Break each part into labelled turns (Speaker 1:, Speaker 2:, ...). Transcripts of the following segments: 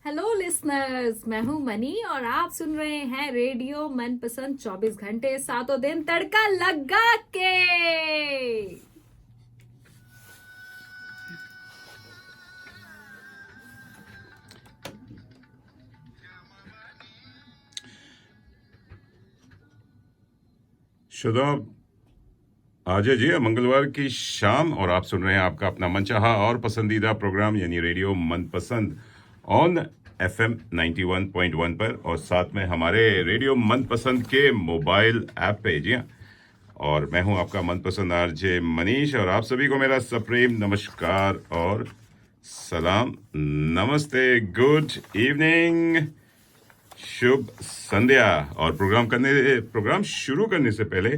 Speaker 1: Hello listeners, मैं हूं money और आप सुन रहे हैं रेडियो मनपसंद 24 घंटे सातों दिन तड़का लगा के।
Speaker 2: शुभ आज है जी मंगलवार की शाम और आप सुन रहे हैं आपका अपना मनचाहा और पसंदीदा प्रोग्राम यानी रेडियो मनपसंद ऑन FM 91.1 पर और साथ में हमारे रेडियो मनपसंद के मोबाइल ऐप पे जी हाँ। और मैं हूं आपका मनपसंद आरजे मनीष और आप सभी को मेरा सप्रेम नमस्कार और सलाम। नमस्ते, गुड इवनिंग, शुभ संध्या। और प्रोग्राम शुरू करने से पहले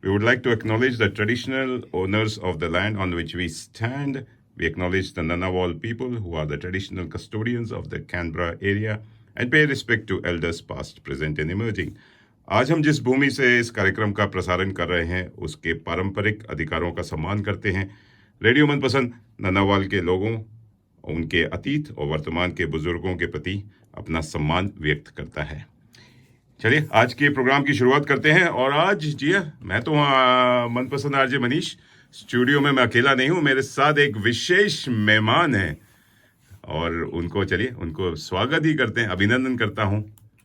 Speaker 2: we would like to acknowledge the traditional owners of the land on which we stand. We acknowledge the Ngunnawal people who are the traditional custodians of the Canberra area and pay respect to elders past, present and emerging. आज हम जिस भूमि से इस कार्यक्रम का प्रसारण कर रहे हैं उसके पारंपरिक अधिकारों का सम्मान करते हैं। रेडियो मनपसंद नन्नावाल के लोगों, उनके अतीत और वर्तमान के बुजुर्गों के प्रति अपना सम्मान व्यक्त करता है। चलिए आज के प्रोग्राम की शुरुआत करते हैं। और आज जी मैं तो मनपसंद आरजे मनीष, स्टूडियो में मैं अकेला नहीं हूँ, मेरे साथ एक विशेष मेहमान है और उनको स्वागत ही करते हैं, अभिनंदन करता हूँ,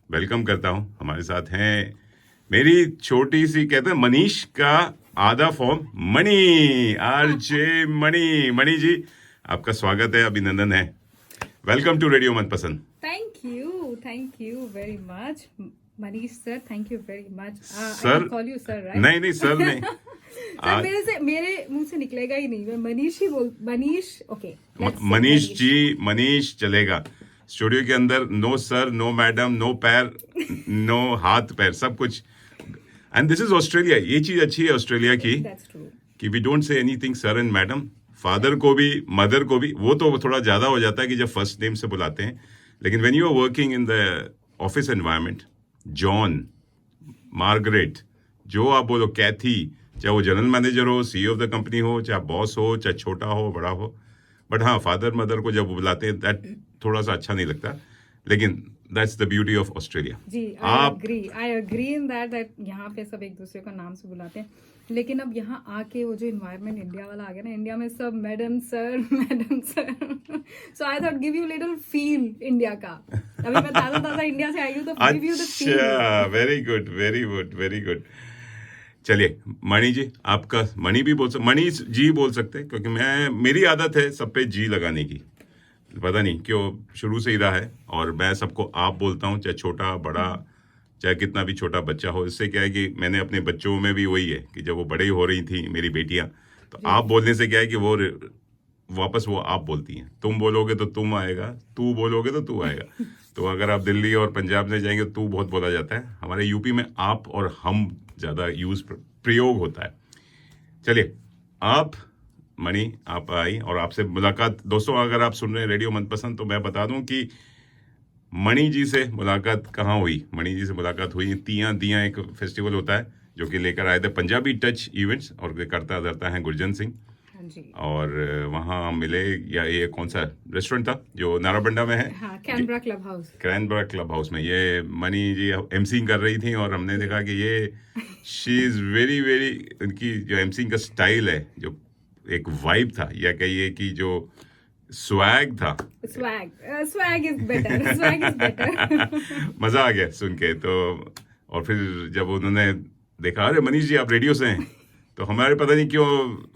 Speaker 2: वेलकम करता हूँ। हमारे साथ हैं मेरी छोटी सी, कहते हैं मनीष का आधा फॉर्म, मणि, आरजे मणि जी, आपका स्वागत है, अभिनंदन है। वेलकम टू रेडियो मनपसंद।
Speaker 1: Thank you very much Manish sir, thank you very much.
Speaker 2: Sir
Speaker 1: call you sir, right?
Speaker 2: नहीं सर नहीं।
Speaker 1: सर मेरे मुंह से निकलेगा ही नहीं, मैं मनीष ही बोल, मनीष। ओके,
Speaker 2: मनीष जी, मनीष चलेगा। स्टूडियो के अंदर no sir, no madam, no पैर, नो हाथ पैर, सब कुछ। And this is Australia. ये चीज अच्छी है ऑस्ट्रेलिया की कि we don't say anything sir and madam. Father को भी, मदर को भी, वो तो थोड़ा ज्यादा हो जाता है कि जब फर्स्ट नेम से बुलाते हैं, लेकिन when you are working in the office environment, John, Margaret, जो आप बोलो, कैथी, चाहे वो जनरल मैनेजर हो, CEO ऑफ द कंपनी हो, चाहे बॉस हो, चाहे छोटा हो बड़ा हो, बट हाँ फादर मदर को जब बुलाते हैं दैट थोड़ा सा अच्छा नहीं लगता, लेकिन that's the beauty of Australia.
Speaker 1: जी, आई एग्री इन दैट यहाँ पे सब एक दूसरे का नाम से बुलाते हैं, लेकिन अब यहाँ आके वो जो इन्वायरमेंट इंडिया वाला आ गया ना, इंडिया में सब madam sir so I thought give you little feel India का। अभी मैं ताजा इंडिया से आई हूँ तो गिव यू द फील।
Speaker 2: अच्छा, वेरी गुड। चलिए मणि जी, आपका मणि भी बोल सकते, मणि जी बोल सकते हैं, क्योंकि मेरी आदत है सब पे जी लगाने की, पता नहीं क्यों शुरू से ही रहा है। और मैं सबको आप बोलता हूँ, चाहे छोटा बड़ा, चाहे कितना भी छोटा बच्चा हो। इससे क्या है कि मैंने अपने बच्चों में भी वही है कि जब वो बड़े हो रही थी मेरी बेटियां, तो आप बोलने से क्या है कि वो वापस वो आप बोलती हैं। तुम बोलोगे तो तुम आएगा, तू बोलोगे तो तू आएगा। तो अगर आप दिल्ली और पंजाब में जाएंगे तू बहुत बोला जाता है, हमारे यूपी में आप और हम ज़्यादा प्रयोग होता है। चलिए आप मणि, आप आई और आपसे मुलाकात। दोस्तों अगर आप सुन रहे हैं रेडियो मनपसंद, तो मैं बता दूं कि मणि जी से मुलाकात कहाँ हुई। मणि जी से मुलाकात हुई दियाँ एक फेस्टिवल होता है जो कि लेकर आए थे पंजाबी टच इवेंट्स, और करता धरता है गुरजन सिंह। और वहाँ मिले, या ये कौन सा रेस्टोरेंट था जो नाराबंडा में है?
Speaker 1: हाँ, कैनबरा क्लब हाउस
Speaker 2: में ये मणि जी एमसिंग कर रही थी और हमने देखा कि ये शी इज वेरी उनकी जो एमसिंग का स्टाइल है, जो एक वाइब था, या कहिए कि जो स्वैग था,
Speaker 1: स्वैग इज बेटर।
Speaker 2: मजा आ गया सुन के। तो और फिर जब उन्होंने देखा, अरे मनीष जी आप रेडियो से हैं, तो हमारे पता नहीं क्यों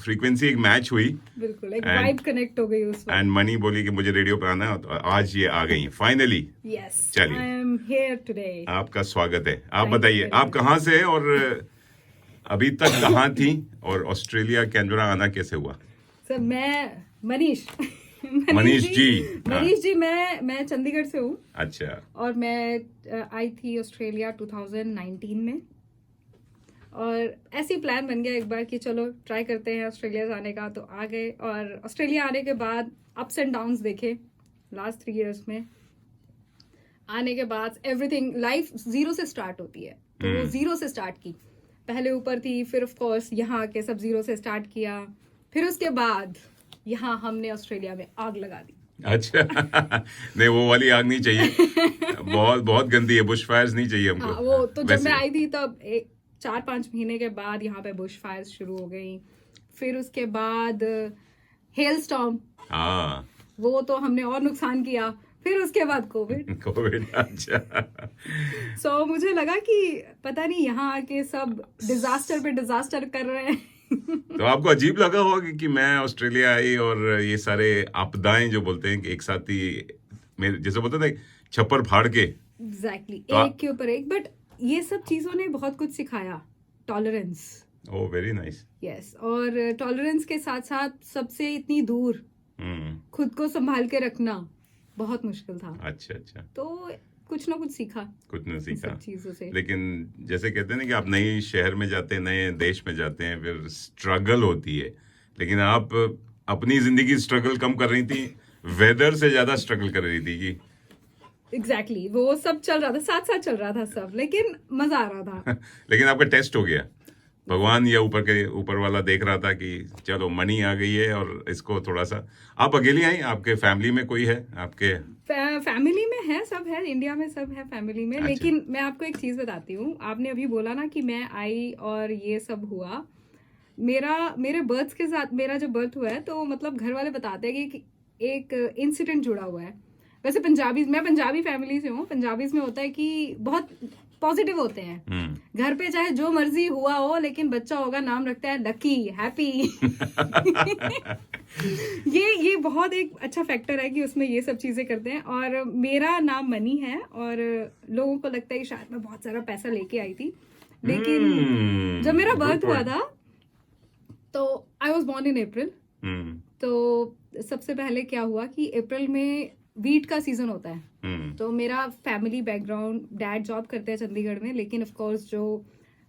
Speaker 2: फ्रीक्वेंसी एक मैच हुई,
Speaker 1: बिल्कुल एक वाइब कनेक्ट हो गई उस वक्त।
Speaker 2: एंड मनी बोली कि मुझे रेडियो पे आना है, तो आज ये आ गई फाइनली।
Speaker 1: यस,
Speaker 2: चलिए,
Speaker 1: आई एम हियर टुडे।
Speaker 2: आपका स्वागत है। आप बताइए आप कहाँ से हैं और अभी तक कहाँ थी, और ऑस्ट्रेलिया कैनबरा आना कैसे हुआ?
Speaker 1: सर मैं मनीष जी, मैं चंडीगढ़ से हूँ।
Speaker 2: अच्छा। और
Speaker 1: मैं आई थी ऑस्ट्रेलिया 2019 में, और ऐसी प्लान बन गया एक बार कि चलो ट्राई करते हैं ऑस्ट्रेलिया जाने का, तो आ गए। और ऑस्ट्रेलिया आने के बाद अप्स एंड डाउन्स देखे लास्ट 3 इयर्स में। आने के बाद एवरीथिंग, लाइफ जीरो से स्टार्ट होती है, तो वो जीरो से स्टार्ट की। पहले ऊपर थी, फिर ऑफ कोर्स यहाँ आके सब जीरो से स्टार्ट किया, फिर उसके बाद यहाँ हमने ऑस्ट्रेलिया में आग लगा दी।
Speaker 2: अच्छा। नहीं, वो वाली आग नहीं चाहिए, बहुत बहुत गंदी है, बुश फायर्स नहीं चाहिए हमको।
Speaker 1: हाँ, वो तो जब
Speaker 2: वैसे
Speaker 1: मैं आई थी तब 4-5 महीने के बाद यहाँ पे बुश फायर शुरू हो गई। फिर उसके बाद हेल स्टॉर्म,
Speaker 2: हाँ।
Speaker 1: वो तो हमने और नुकसान किया। फिर उसके बाद कोविड।
Speaker 2: कोविड। अच्छा।
Speaker 1: सो मुझे लगा कि पता नहीं यहाँ आके सब डिजास्टर पे डिजास्टर कर रहे हैं।
Speaker 2: तो आपको अजीब लगा होगा कि मैं ऑस्ट्रेलिया आई और ये सारे आपदाएं जो बोलते हैं कि एक साथ ही, मेरे जैसे बोलते थे छप्पर फाड़ के।
Speaker 1: एग्जैक्टली
Speaker 2: तो
Speaker 1: एक के ऊपर एक। बट ये सब चीजों ने बहुत कुछ सिखाया। Tolerance,
Speaker 2: oh very nice.
Speaker 1: Yes. और टॉलरेंस के साथ साथ सबसे इतनी दूर
Speaker 2: हम्म।
Speaker 1: खुद को संभाल के रखना बहुत मुश्किल था।
Speaker 2: अच्छा अच्छा।
Speaker 1: तो कुछ ना कुछ सीखा
Speaker 2: कुछ न
Speaker 1: इन
Speaker 2: सीखा।
Speaker 1: सब चीजों से।
Speaker 2: लेकिन जैसे कहते हैं ना कि आप नए शहर में जाते हैं, नए देश में जाते हैं, फिर स्ट्रगल होती है। लेकिन आप अपनी जिंदगी स्ट्रगल कम कर रही थी, वेदर से ज्यादा स्ट्रगल कर रही थी कि
Speaker 1: एग्जैक्टली वो सब चल रहा था, साथ साथ चल रहा था सब, लेकिन मजा आ रहा था।
Speaker 2: लेकिन आपका टेस्ट हो गया। भगवान या ऊपर वाला देख रहा था कि चलो मनी आ गई है और इसको थोड़ा सा। आप अकेली आई, आपके फैमिली में कोई है आपके?
Speaker 1: फैमिली में है, सब है, इंडिया में सब है फैमिली में।
Speaker 2: अच्छा।
Speaker 1: लेकिन मैं आपको एक चीज बताती हूँ। आपने अभी बोला ना कि मैं आई और ये सब हुआ। मेरे बर्थ के साथ, मेरा जो बर्थ हुआ है, तो मतलब घर वाले बताते हैं कि एक इंसिडेंट जुड़ा हुआ है। वैसे मैं पंजाबी फैमिली से हूँ। पंजाबीज में होता है कि बहुत पॉजिटिव होते हैं। घर पे चाहे जो मर्जी हुआ हो, लेकिन बच्चा होगा, नाम रखता है लकी, हैप्पी। ये बहुत एक अच्छा फैक्टर है कि उसमें ये सब चीजें करते हैं। और मेरा नाम मनी है और लोगों को लगता है कि शायद मैं बहुत सारा पैसा लेके आई थी। लेकिन जब मेरा बर्थ हुआ था, तो आई वॉज बॉर्न इन अप्रैल। तो सबसे पहले क्या हुआ कि अप्रैल में वीट का सीजन होता है। तो मेरा फैमिली बैकग्राउंड, डैड जॉब करते हैं चंडीगढ़ में, लेकिन ऑफ कोर्स जो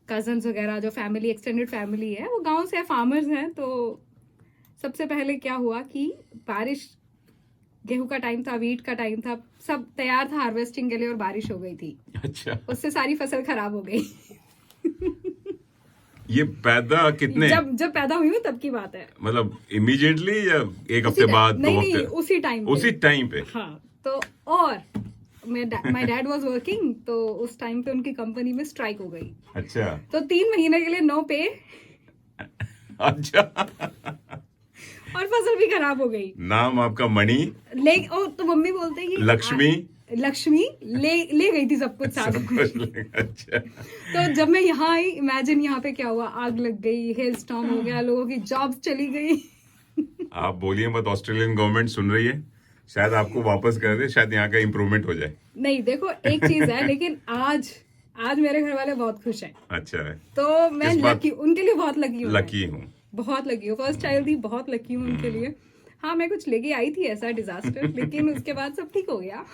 Speaker 1: कजन्स वगैरह, जो फैमिली, एक्सटेंडेड फैमिली है, वो गांव से है, फार्मर्स हैं। तो सबसे पहले क्या हुआ कि बारिश, गेहूं का टाइम था, वीट का टाइम था, सब तैयार था हार्वेस्टिंग के लिए, और बारिश हो गई थी।
Speaker 2: अच्छा।
Speaker 1: उससे सारी फसल खराब हो गई।
Speaker 2: ये पैदा कितने,
Speaker 1: जब पैदा हुई हूँ तब की बात है।
Speaker 2: मतलब इमीडिएटली या एक हफ्ते बाद,
Speaker 1: नहीं
Speaker 2: 2
Speaker 1: नहीं,
Speaker 2: हफ्ते?
Speaker 1: उसी टाइम पे।
Speaker 2: पे।
Speaker 1: हाँ। तो और माय डैड वाज वर्किंग, तो उस टाइम पे उनकी कंपनी में स्ट्राइक हो गई।
Speaker 2: अच्छा।
Speaker 1: तो 3 महीने के लिए नो पे,
Speaker 2: अच्छा।
Speaker 1: और फसल भी खराब हो गई।
Speaker 2: नाम आपका मणि,
Speaker 1: तो मम्मी बोलते हैं कि
Speaker 2: लक्ष्मी
Speaker 1: ले गई थी सब कुछ साथ
Speaker 2: सब
Speaker 1: में।
Speaker 2: कुछ अच्छा।
Speaker 1: तो जब मैं यहाँ आई, इमेजिन यहाँ पे क्या हुआ, आग लग गई, हेल स्टॉर्म हो गया, लोगों की जॉब्स चली गई।
Speaker 2: आप बोलिए मत, ऑस्ट्रेलियन गवर्नमेंट सुन रही है, शायद आपको वापस कर दे, शायद यहाँ का इम्प्रूवमेंट हो जाए।
Speaker 1: नहीं, देखो एक चीज है, लेकिन आज मेरे घर वाले बहुत खुश हैं।
Speaker 2: अच्छा है।
Speaker 1: तो मैं लकी, उनके लिए बहुत लकी हूँ।
Speaker 2: लकी हूँ।
Speaker 1: बहुत लकी हूँ, फर्स्ट चाइल्ड थी, बहुत लकी हूँ उनके लिए। हाँ, मैं कुछ लेके आई थी ऐसा डिजास्टर, लेकिन उसके बाद सब ठीक हो गया।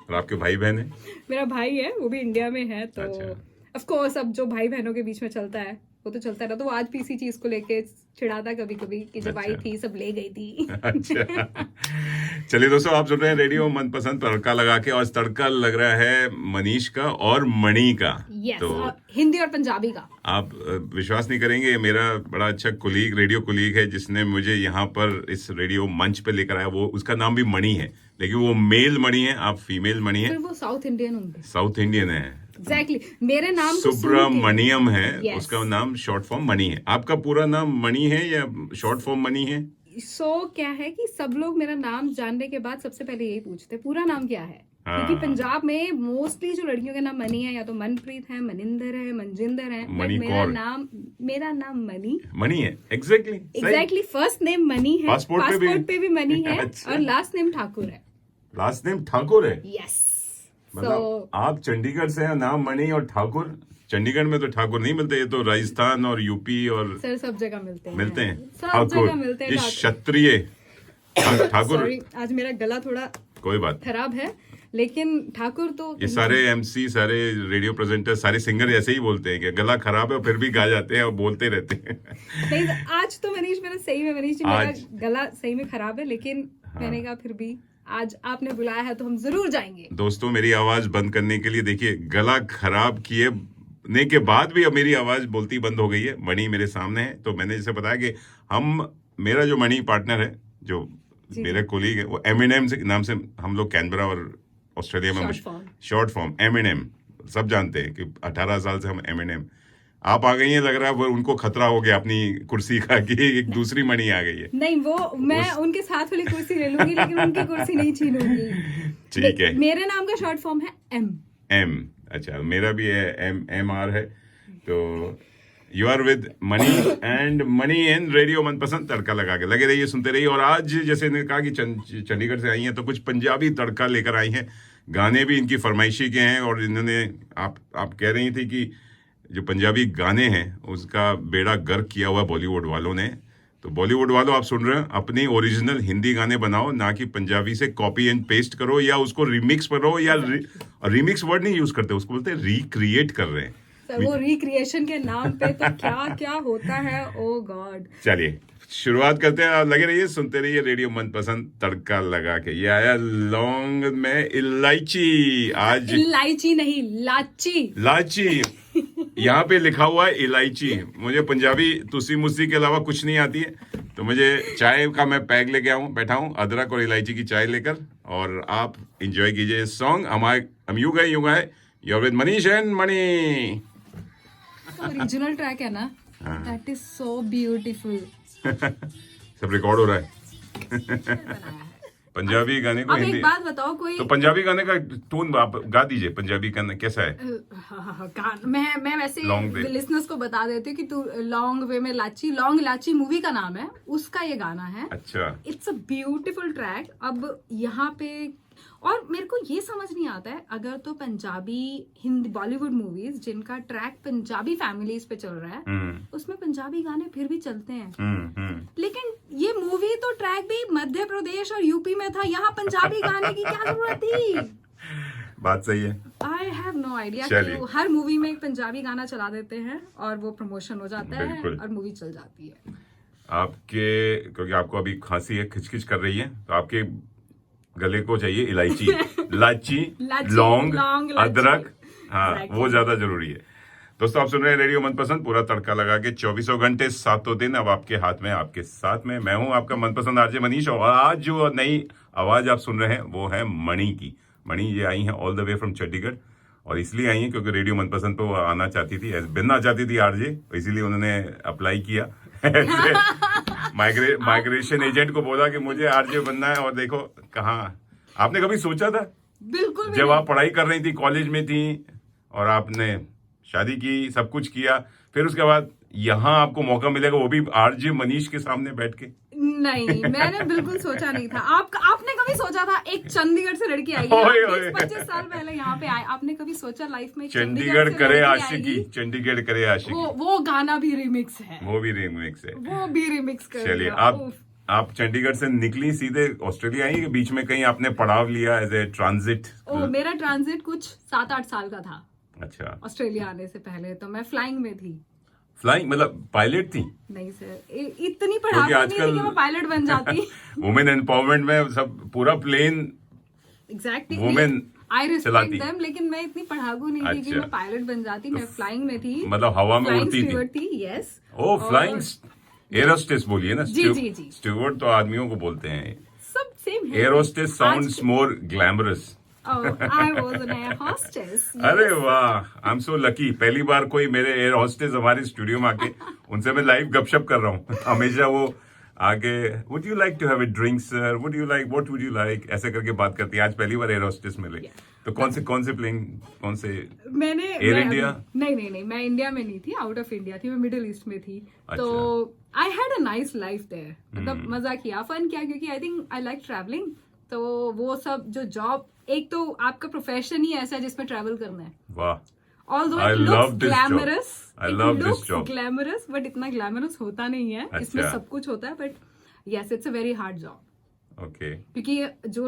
Speaker 2: और आपके भाई बहन है?
Speaker 1: मेरा भाई है, वो भी इंडिया में है। तो
Speaker 2: अच्छा।
Speaker 1: ऑफ कोर्स अब जो भाई बहनों के बीच में चलता है वो तो चलता रहा। तो वो आज भी इसी चीज को लेके चिढ़ाता कभी कभी कि जब आई
Speaker 2: अच्छा।
Speaker 1: थी सब ले गई थी।
Speaker 2: अच्छा। चलिए दोस्तों, आप सुन रहे हैं रेडियो मनपसंद, तड़का लगा के, और तड़का लग रहा है मनीष का और मणि का।
Speaker 1: यस,
Speaker 2: तो
Speaker 1: हिंदी और पंजाबी का।
Speaker 2: आप विश्वास नहीं करेंगे, मेरा बड़ा अच्छा रेडियो कुलीग है, जिसने मुझे यहाँ पर इस रेडियो मंच पे लेकर आया। वो, उसका नाम भी मणि है, लेकिन वो मेल मणि है, आप फीमेल मणि है।
Speaker 1: फिर वो साउथ इंडियन होंगे।
Speaker 2: साउथ इंडियन है।
Speaker 1: एग्जैक्टली, मेरे नाम को
Speaker 2: सुब्रमण्यम है।
Speaker 1: Yes.
Speaker 2: उसका नाम शॉर्ट फॉर्म मणि है। आपका पूरा नाम मणि है या शॉर्ट फॉर्म मणि है?
Speaker 1: क्या है कि सब लोग मेरा नाम जानने के बाद सबसे पहले यही पूछते हैं पूरा नाम क्या है।
Speaker 2: हाँ।
Speaker 1: क्योंकि पंजाब में मोस्टली जो लड़कियों के नाम मनी है, या तो मनप्रीत है, मनिंदर है, मनजिंदर है, बट मेरा नाम
Speaker 2: मणि है। एग्जैक्टली
Speaker 1: फर्स्ट नेम मनी है,
Speaker 2: पासपोर्ट
Speaker 1: पे भी मनी है।
Speaker 2: अच्छा।
Speaker 1: और लास्ट नेम ठाकुर है।
Speaker 2: लास्ट नेम ठाकुर है?
Speaker 1: यस।
Speaker 2: मतलब आप चंडीगढ़ से हैं, नाम मणि और ठाकुर। चंडीगढ़ में तो ठाकुर नहीं मिलते, ये तो राजस्थान और यूपी और
Speaker 1: सर सब जगह मिलते हैं।
Speaker 2: सब जगह मिलते हैं। क्षत्रिय ठाकुर।
Speaker 1: सॉरी, आज मेरा गला थोड़ा
Speaker 2: कोई बात
Speaker 1: खराब है, लेकिन ठाकुर तो
Speaker 2: ये सारे एमसी, सारे रेडियो प्रेजेंटर, सारे सिंगर ऐसे ही बोलते हैं कि गला खराब है, और फिर भी गा जाते हैं और बोलते रहते हैं।
Speaker 1: नहीं, आज तो मनीष मेरा सही में, मनीष जी मेरा गला सही में खराब है, लेकिन मैंने कहा फिर भी आज आपने बुलाया है तो हम जरूर जाएंगे।
Speaker 2: दोस्तों, मेरी आवाज बंद करने के लिए, देखिए, गला खराब किए ने के बाद भी अब मेरी आवाज बोलती बंद हो गई है। मणि मेरे सामने है, तो मैंने जैसे बताया कि मेरा जो मणि पार्टनर है, जो
Speaker 1: जी।
Speaker 2: मेरे कोलीग है, वो एमिनेम से नाम से हम लोग कैनबरा और ऑस्ट्रेलिया में शॉर्ट फॉर्म एमिनेम सब जानते हैं कि 18 साल से हम एमिनेम। आप आ गई हैं, लग रहा है वो उनको खतरा हो गया अपनी कुर्सी का कि एक दूसरी मणि आ गई है।
Speaker 1: नहीं, वो मैं उनके साथ वाली कुर्सी ले लूंगी लेकिन उनकी कुर्सी नहीं छीनूंगी।
Speaker 2: ठीक है।
Speaker 1: मेरे नाम का शॉर्ट फॉर्म है एम।
Speaker 2: अच्छा, मेरा भी है MR है। तो you are with money and money in radio Manpasand तड़का लगा के लगे रहिए, सुनते रहिए। और आज जैसे इन्होंने कहा कि चंडीगढ़ से आई हैं तो कुछ पंजाबी तड़का लेकर आई हैं। गाने भी इनकी फरमाइशी के हैं और इन्होंने आप कह रही थी कि जो पंजाबी गाने हैं उसका बेड़ा गर्क किया हुआ बॉलीवुड वालों ने। तो बॉलीवुड वालों, आप सुन रहे हैं, अपनी ओरिजिनल हिंदी गाने बनाओ, ना कि पंजाबी से कॉपी एंड पेस्ट करो या उसको रिमिक्स करो। या रिमिक्स वर्ड नहीं यूज करते, उसको बोलते हैं रिक्रिएट कर रहे हैं।
Speaker 1: वो रिक्रिएशन के नाम पे तो क्या क्या होता है, ओ गॉड।
Speaker 2: चलिए शुरुआत करते हैं, लगे रहिए, सुनते रहिए रेडियो मनपसंद तड़का लगा के। ये आया लौंग में इलायची। आज
Speaker 1: इलायची नहीं, लाची।
Speaker 2: यहाँ पे लिखा हुआ है इलायची। मुझे पंजाबी तुसी मुसी के अलावा कुछ नहीं आती है, तो मुझे चाय का मैं पैक लेके आऊँ, बैठा हूँ अदरक और इलायची की चाय लेकर, और आप इंजॉय कीजिए सॉन्ग। हम यू गए your with Manish and Mani.
Speaker 1: Original track है ना, दैट इज सो ब्यूटीफुल।
Speaker 2: सब रिकॉर्ड हो रहा है। पंजाबी गाने को
Speaker 1: अब
Speaker 2: हिंदी।
Speaker 1: एक बात बताओ, कोई
Speaker 2: तो पंजाबी गाने का टून आप गा दीजिए। पंजाबी गाना कैसा है?
Speaker 1: मैं वैसे
Speaker 2: Long way।
Speaker 1: लिसनर्स को बता देती हूँ कि तू लॉन्ग वे में लाची, लॉन्ग इलाची मूवी का नाम है, उसका ये गाना है।
Speaker 2: अच्छा।
Speaker 1: It's a beautiful track. अब यहाँ पे और मेरे को ये समझ नहीं आता है, अगर तो पंजाबी हिंदी बॉलीवुड मूवीज जिनका ट्रैक पंजाबी फैमिलीज पे चल रहा है, उसमें पंजाबी गाने फिर भी चलते हैं। लेकिन ये मूवी तो ट्रैक भी मध्य प्रदेश और यूपी में था, यहाँ पंजाबी गाने की क्या जरूरत थी?
Speaker 2: बात सही है।
Speaker 1: आई हैव नो आइडिया
Speaker 2: चलिए।
Speaker 1: कि हर मूवी में एक पंजाबी गाना चला देते हैं और वो प्रमोशन हो जाता है
Speaker 2: बिल्कुल।
Speaker 1: और मूवी चल जाती है।
Speaker 2: क्योंकि आपको अभी खांसी है, खिचखिच कर रही है, तो आपके गले को चाहिए इलायची, लाची, लौंग, अदरक। हाँ,
Speaker 1: Exactly।
Speaker 2: वो ज्यादा जरूरी है। दोस्तों, आप सुन रहे हैं रेडियो मनपसंद, पूरा तड़का लगा के 24 घंटे 7 दिन अब आपके हाथ में, आपके साथ में। मैं हूं आपका मनपसंद आरजे मनीष, और आज जो नई आवाज आप सुन रहे हैं वो है मणि की। मणि ये आई है all the way from Chandigarh, और इसलिए आई है क्योंकि रेडियो मनपसंद पे वो आना चाहती थी, बनना चाहती थी आरजे, इसीलिए उन्होंने अप्लाई किया। माइग्रेशन एजेंट को बोला कि मुझे आरजे बनना है, और देखो कहाँ। आपने कभी सोचा था?
Speaker 1: बिल्कुल भी
Speaker 2: जब
Speaker 1: नहीं।
Speaker 2: आप पढ़ाई कर रही थी, कॉलेज में थी, और आपने शादी की, सब कुछ किया, फिर उसके बाद यहाँ आपको मौका मिलेगा, वो भी आरजे मनीष के सामने बैठ के?
Speaker 1: नहीं, मैंने बिल्कुल सोचा नहीं था। आपने कभी सोचा था एक चंडीगढ़ से लड़की आएगी 20-25 साल पहले यहाँ पे आए? आपने कभी सोचा लाइफ में
Speaker 2: चंडीगढ़ करे आशिकी, चंडीगढ़ करे आशिकी?
Speaker 1: वो गाना भी रिमिक्स है,
Speaker 2: वो भी रिमिक्स है,
Speaker 1: वो भी रिमिक्स कर
Speaker 2: चलिए,
Speaker 1: दिया।
Speaker 2: आप चंडीगढ़ से निकली सीधे ऑस्ट्रेलिया आई, बीच में कहीं आपने पड़ाव लिया एज ए ट्रांजिट?
Speaker 1: मेरा ट्रांजिट कुछ 7-8 साल का था।
Speaker 2: अच्छा।
Speaker 1: ऑस्ट्रेलिया आने से पहले तो मैं फ्लाइंग में थी।
Speaker 2: फ्लाइंग मतलब पायलट थी?
Speaker 1: नहीं सर, इतनी पढ़ाई नहीं थी कि मैं पायलट बन जाती।
Speaker 2: वुमेन एम्पावरमेंट में सब पूरा प्लेन
Speaker 1: exactly
Speaker 2: women
Speaker 1: I respect them, लेकिन मैं इतनी पढ़ाकू नहीं थी कि
Speaker 2: अच्छा।
Speaker 1: मैं पायलट बन जाती। मैं फ्लाइंग में थी,
Speaker 2: मतलब हवा में उड़ती
Speaker 1: थी। यस।
Speaker 2: ओ, फ्लाइंग एयर होस्टेस बोलिए ना।
Speaker 1: जी।
Speaker 2: स्टूवर्ड तो आदमियों को बोलते हैं,
Speaker 1: सब सेम है।
Speaker 2: Air hostess sounds more glamorous.
Speaker 1: I was an air hostess.
Speaker 2: अरे वाह, आई एम सो लकी। पहली बार कोई मेरे एयर होस्टेस हमारे स्टूडियो में आके, उनसे मैं लाइव गपशप कर रहा हूँ। हमेशा वो आगे would you like to have a drink sir, would you like, what would you like, ऐसे करके बात करती है। आज पहली बार एयर होस्टेस मिले। तो कौन से प्लेन, कौन से?
Speaker 1: मैंने
Speaker 2: एयर इंडिया?
Speaker 1: नहीं, मैं इंडिया में नहीं थी, आउट ऑफ इंडिया थी, मैं मिडिल ईस्ट में थी। तो I had a nice life there, मतलब मजा किया, फन किया, क्योंकि I think I like travelling. तो वो सब जो जॉब, एक तो आपका प्रोफेशन ही ऐसा है जिसमें ट्रैवल करना है।
Speaker 2: वाह।
Speaker 1: Although
Speaker 2: I
Speaker 1: it
Speaker 2: love
Speaker 1: looks
Speaker 2: this
Speaker 1: glamorous,
Speaker 2: job. I love this
Speaker 1: looks
Speaker 2: job.
Speaker 1: glamorous, but इतना ग्लैमरस होता नहीं है। इसमें
Speaker 2: अच्छा।
Speaker 1: सब कुछ होता है, but yes, it's a very hard job.
Speaker 2: Okay.
Speaker 1: क्योंकि जो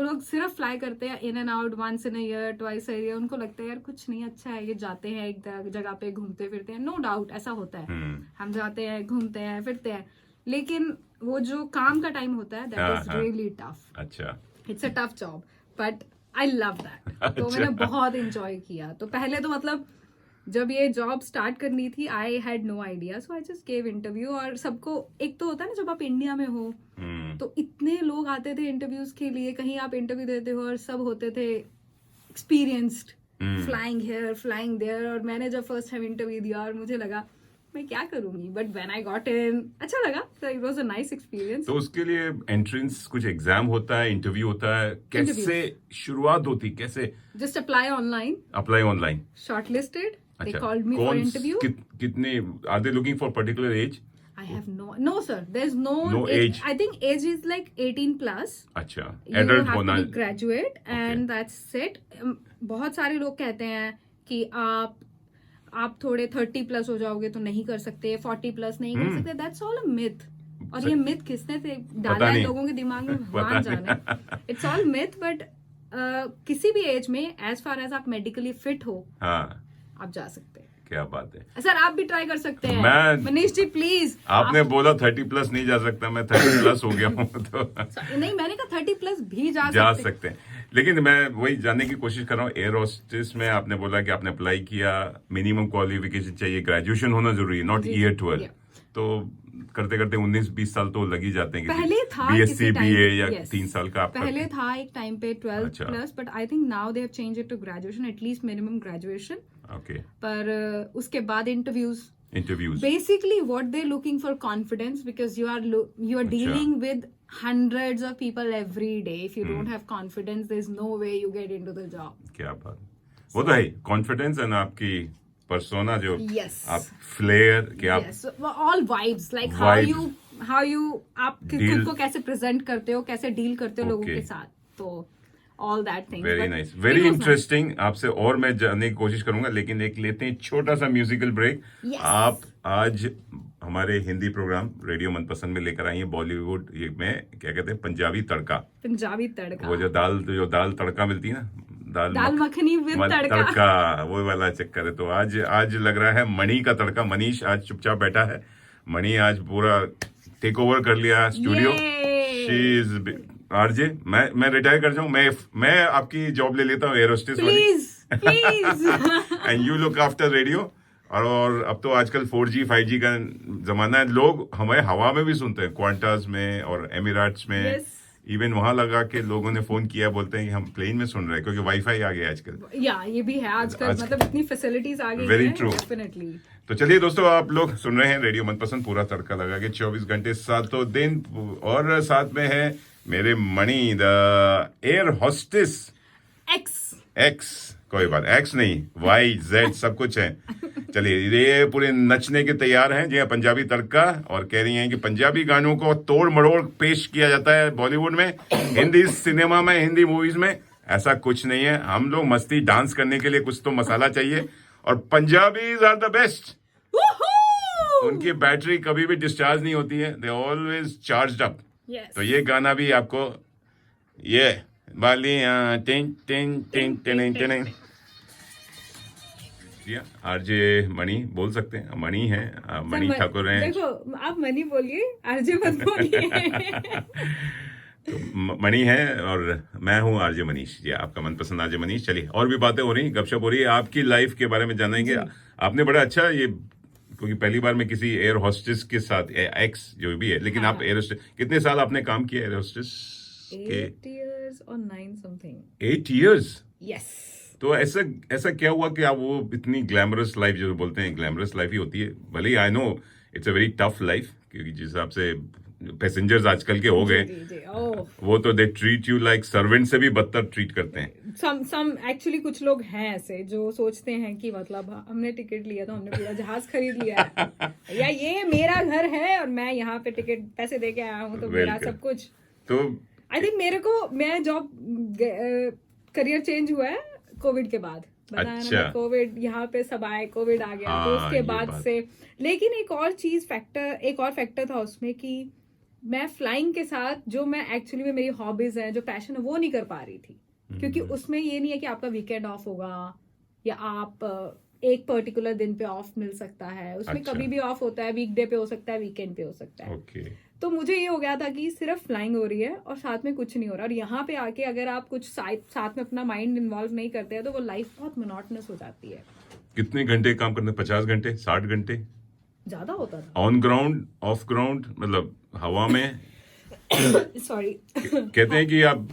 Speaker 1: लोग सिर्फ फ्लाई करते हैं in and out, once in a year, twice a year, उनको लगता है यार कुछ नहीं अच्छा है, ये जाते हैं एक जगह पे घूमते फिरते हैं। नो डाउट ऐसा होता है, हम जाते हैं, घूमते हैं, फिरते हैं, लेकिन वो जो काम का टाइम होता है, दैट इज रियली टफ।
Speaker 2: अच्छा।
Speaker 1: It's a tough job, but I love that. तो मैंने बहुत एंजॉय किया। तो पहले तो मतलब जब ये जॉब स्टार्ट करनी थी, I had no idea, so I just gave interview. और सबको एक तो होता है ना, जब आप इंडिया में हो तो इतने लोग आते थे इंटरव्यूज के लिए, कहीं आप इंटरव्यू देते हो और सब होते थे experienced, flying here flying there, और मैंने जब फर्स्ट टाइम इंटरव्यू दिया और मुझे लगा मैं क्या करूंगी, but when I got in अच्छा लगा, तो it was a nice experience.
Speaker 2: तो उसके लिए एंट्रेंस कुछ एग्जाम होता है, इंटरव्यू होता है, कैसे शुरुआत होती, कैसे
Speaker 1: just apply online,
Speaker 2: apply online?
Speaker 1: Shortlisted, they
Speaker 2: अच्छा,
Speaker 1: कॉल्ड मी फॉर इंटरव्यू।
Speaker 2: कितने are they looking for particular age?
Speaker 1: I have no sir, there's no
Speaker 2: age.
Speaker 1: I think age is like 18 plus.
Speaker 2: अच्छा,
Speaker 1: You
Speaker 2: adult
Speaker 1: have
Speaker 2: होना।
Speaker 1: to be graduate and that's it. बहुत सारे लोग कहते हैं कि आप थोड़े 30 प्लस हो जाओगे तो नहीं कर सकते, 40 प्लस नहीं कर सकते, दैट्स ऑल अ मिथ। और ये मिथ किसने से डाला है लोगों के दिमाग में, भगवान जाने। इट्स ऑल मिथ, बट किसी भी एज में एज फार एज आप मेडिकली फिट हो,
Speaker 2: हाँ,
Speaker 1: आप जा सकते हैं।
Speaker 2: क्या बात है
Speaker 1: सर, आप भी ट्राई कर सकते हैं।
Speaker 2: मैं-
Speaker 1: मनीष जी प्लीज।
Speaker 2: आपने बोला 30 प्लस नहीं जा सकता, मैं 30 प्लस हो गया हूँ तो
Speaker 1: नहीं, मैंने कहा 30 प्लस भी जा
Speaker 2: सकते हैं। लेकिन मैं वही जानने की कोशिश कर रहा हूँ, एयर होस्टेस में आपने बोला कि आपने अप्लाई किया, मिनिमम क्वालिफिकेशन चाहिए, ग्रेजुएशन होना जरूरी है, नॉट ईयर 12। तो करते करते 19-20 साल तो लग ही जाते हैं।
Speaker 1: पहले था
Speaker 2: BSc BA या 3 साल का आप
Speaker 1: पहले था एक टाइम पे 12
Speaker 2: अच्छा।
Speaker 1: Plus, but I think now they have change it to graduation, at least minimum graduation.
Speaker 2: Okay,
Speaker 1: पर उसके बाद
Speaker 2: interviews
Speaker 1: basically what they looking for confidence, because you are dealing with hundreds of people every day. If you don't have confidence, there's no way you get into the job.
Speaker 2: क्या बात, वो तो है confidence and आपकी persona जो
Speaker 1: Yes.
Speaker 2: आप flare कि आप
Speaker 1: Yes, so, all vibes, like
Speaker 2: Vibes.
Speaker 1: how you आप
Speaker 2: Deal.
Speaker 1: खुद को कैसे प्रेजेंट करते हो, कैसे डील करते हो लोगों
Speaker 2: Okay.
Speaker 1: के साथ, तो all that things.
Speaker 2: Very
Speaker 1: But
Speaker 2: nice,
Speaker 1: it
Speaker 2: very
Speaker 1: was nice.
Speaker 2: Interesting. आपसे और मैं जानने की कोशिश करूंगा, लेकिन एक लेते हैं छोटा सा म्यूजिकल ब्रेक।
Speaker 1: Yes.
Speaker 2: आप आज हमारे हिंदी प्रोग्राम रेडियो मनपसंद में लेकर आई हैं बॉलीवुड ये में क्या कहते हैं, पंजाबी तड़का।
Speaker 1: पंजाबी तड़का,
Speaker 2: वो जो दाल तड़का मिलती है ना,
Speaker 1: दाल मखनी विद तड़का।
Speaker 2: तड़का, वो वाला चक्कर है। तो आज लग रहा है मणि का तड़का। मनीष आज चुपचाप बैठा है, मणि आज पूरा टेक ओवर कर लिया studio.
Speaker 1: Yay!
Speaker 2: She is RJ. मैं रिटायर कर जाऊं, मैं आपकी जॉब ले लेता हूँ एयर होस्टेस वाली,
Speaker 1: please.
Speaker 2: And you look after radio. और अब तो आजकल 4G 5G का जमाना है, लोग हमारे हवा में भी सुनते हैं, क्वांटास में और एमिरेट्स में।
Speaker 1: Yes.
Speaker 2: इवन वहां लगा के लोगों ने फोन किया, बोलते हैं कि हम प्लेन में सुन रहे हैं, क्योंकि वाईफाई आ गया आजकल।
Speaker 1: या ये भी है आजकल, मतलब इतनी फैसिलिटीज आ गई
Speaker 2: Very
Speaker 1: हैं,
Speaker 2: true.
Speaker 1: डेफिनेटली।
Speaker 2: तो चलिए दोस्तों, आप लोग सुन रहे हैं रेडियो मनपसंद, पूरा तड़का लगा के 24 घंटे 7 दिन, और साथ में है मेरे मणि द एयर होस्टेस एक्स। कोई बात, एक्स नहीं, YZ सब कुछ है। चलिए, ये पूरे नचने के तैयार हैं जी हाँ, पंजाबी तड़का, और कह रही हैं कि पंजाबी गानों को तोड़ मड़ोड़ पेश किया जाता है बॉलीवुड में, हिंदी सिनेमा में, हिंदी मूवीज में। ऐसा कुछ नहीं है, हम लोग मस्ती डांस करने के लिए कुछ तो मसाला चाहिए, और पंजाबीज आर द बेस्ट। उनकी बैटरी कभी भी डिस्चार्ज नहीं होती है, दे ऑलवेज चार्ज्ड अप। तो ये गाना भी आपको, ये बालियां टिन टिन टिन टिन टिन। आरजे मणि बोल सकते हैं, मणि है, मणि ठाकुर हैं।
Speaker 1: देखो, आप मणि बोलिए, आरजे मत बोलिए।
Speaker 2: तो मणि है और मैं हूँ आरजे मनीष जी, आपका मनपसंद आरजे मनीष। चलिए, और भी बातें हो रही, गपशप हो रही है, आपकी लाइफ के बारे में जानेंगे। आपने बड़ा अच्छा ये, क्योंकि पहली बार मैं किसी एयर होस्टेस के साथ, एक्स जो भी है, लेकिन आप एयर होस्टेस कितने साल आपने काम किया एयर होस्टेस के?
Speaker 1: 8 years or 9 something.
Speaker 2: 8 years?
Speaker 1: Yes.
Speaker 2: तो ऐसा क्या हुआ कि आप वो इतनी ग्लैमरस लाइफ, जो बोलते हैं ग्लैमरस लाइफ ही होती है, भले ही I know it's a very tough life, क्योंकि जिस हिसाब से पैसेंजर्स आजकल के हो गए, वो तो they treat you like servant से भी बदतर ट्रीट करते हैं।
Speaker 1: सम एक्चुअली कुछ लोग हैं ऐसे जो सोचते हैं कि मतलब हमने टिकट लिया तो हमने पूरा जहाज खरीद लिया है, या ये मेरा घर है और मैं यहाँ पे टिकट पैसे दे के आया हूँ, तो मेरा सब कुछ।
Speaker 2: तो
Speaker 1: आई थिंक मेरे को, मैं जॉब करियर चेंज हुआ है कोविड के बाद।
Speaker 2: अच्छा।
Speaker 1: कोविड यहाँ पे सब आए, कोविड आ गया, तो उसके बाद से। लेकिन एक और फैक्टर था उसमें कि मैं फ्लाइंग के साथ, जो मैं एक्चुअली में मेरी हॉबीज है, जो पैशन है, वो नहीं कर पा रही थी, क्योंकि उसमें ये नहीं है कि आपका वीकेंड ऑफ होगा या आप एक पर्टिकुलर दिन पे ऑफ मिल सकता है, उसमें
Speaker 2: अच्छा।
Speaker 1: कभी भी ऑफ होता है, वीकडे पे हो सकता है, वीकेंड पे हो सकता है।
Speaker 2: ओके।
Speaker 1: तो मुझे ये हो गया था कि सिर्फ फ्लाइंग हो रही है और साथ में कुछ नहीं हो रहा, और यहाँ पे आके अगर आप कुछ साथ में अपना माइंड इन्वॉल्व नहीं करते हैं तो वो लाइफ बहुत मोनोटोनस हो जाती है।
Speaker 2: कितने घंटे काम करते? 50 घंटे, 60 घंटे?
Speaker 1: ज्यादा होता था।
Speaker 2: ऑन ग्राउंड, ऑफ ग्राउंड, मतलब हवा में?
Speaker 1: सॉरी।
Speaker 2: कहते हैं कि आप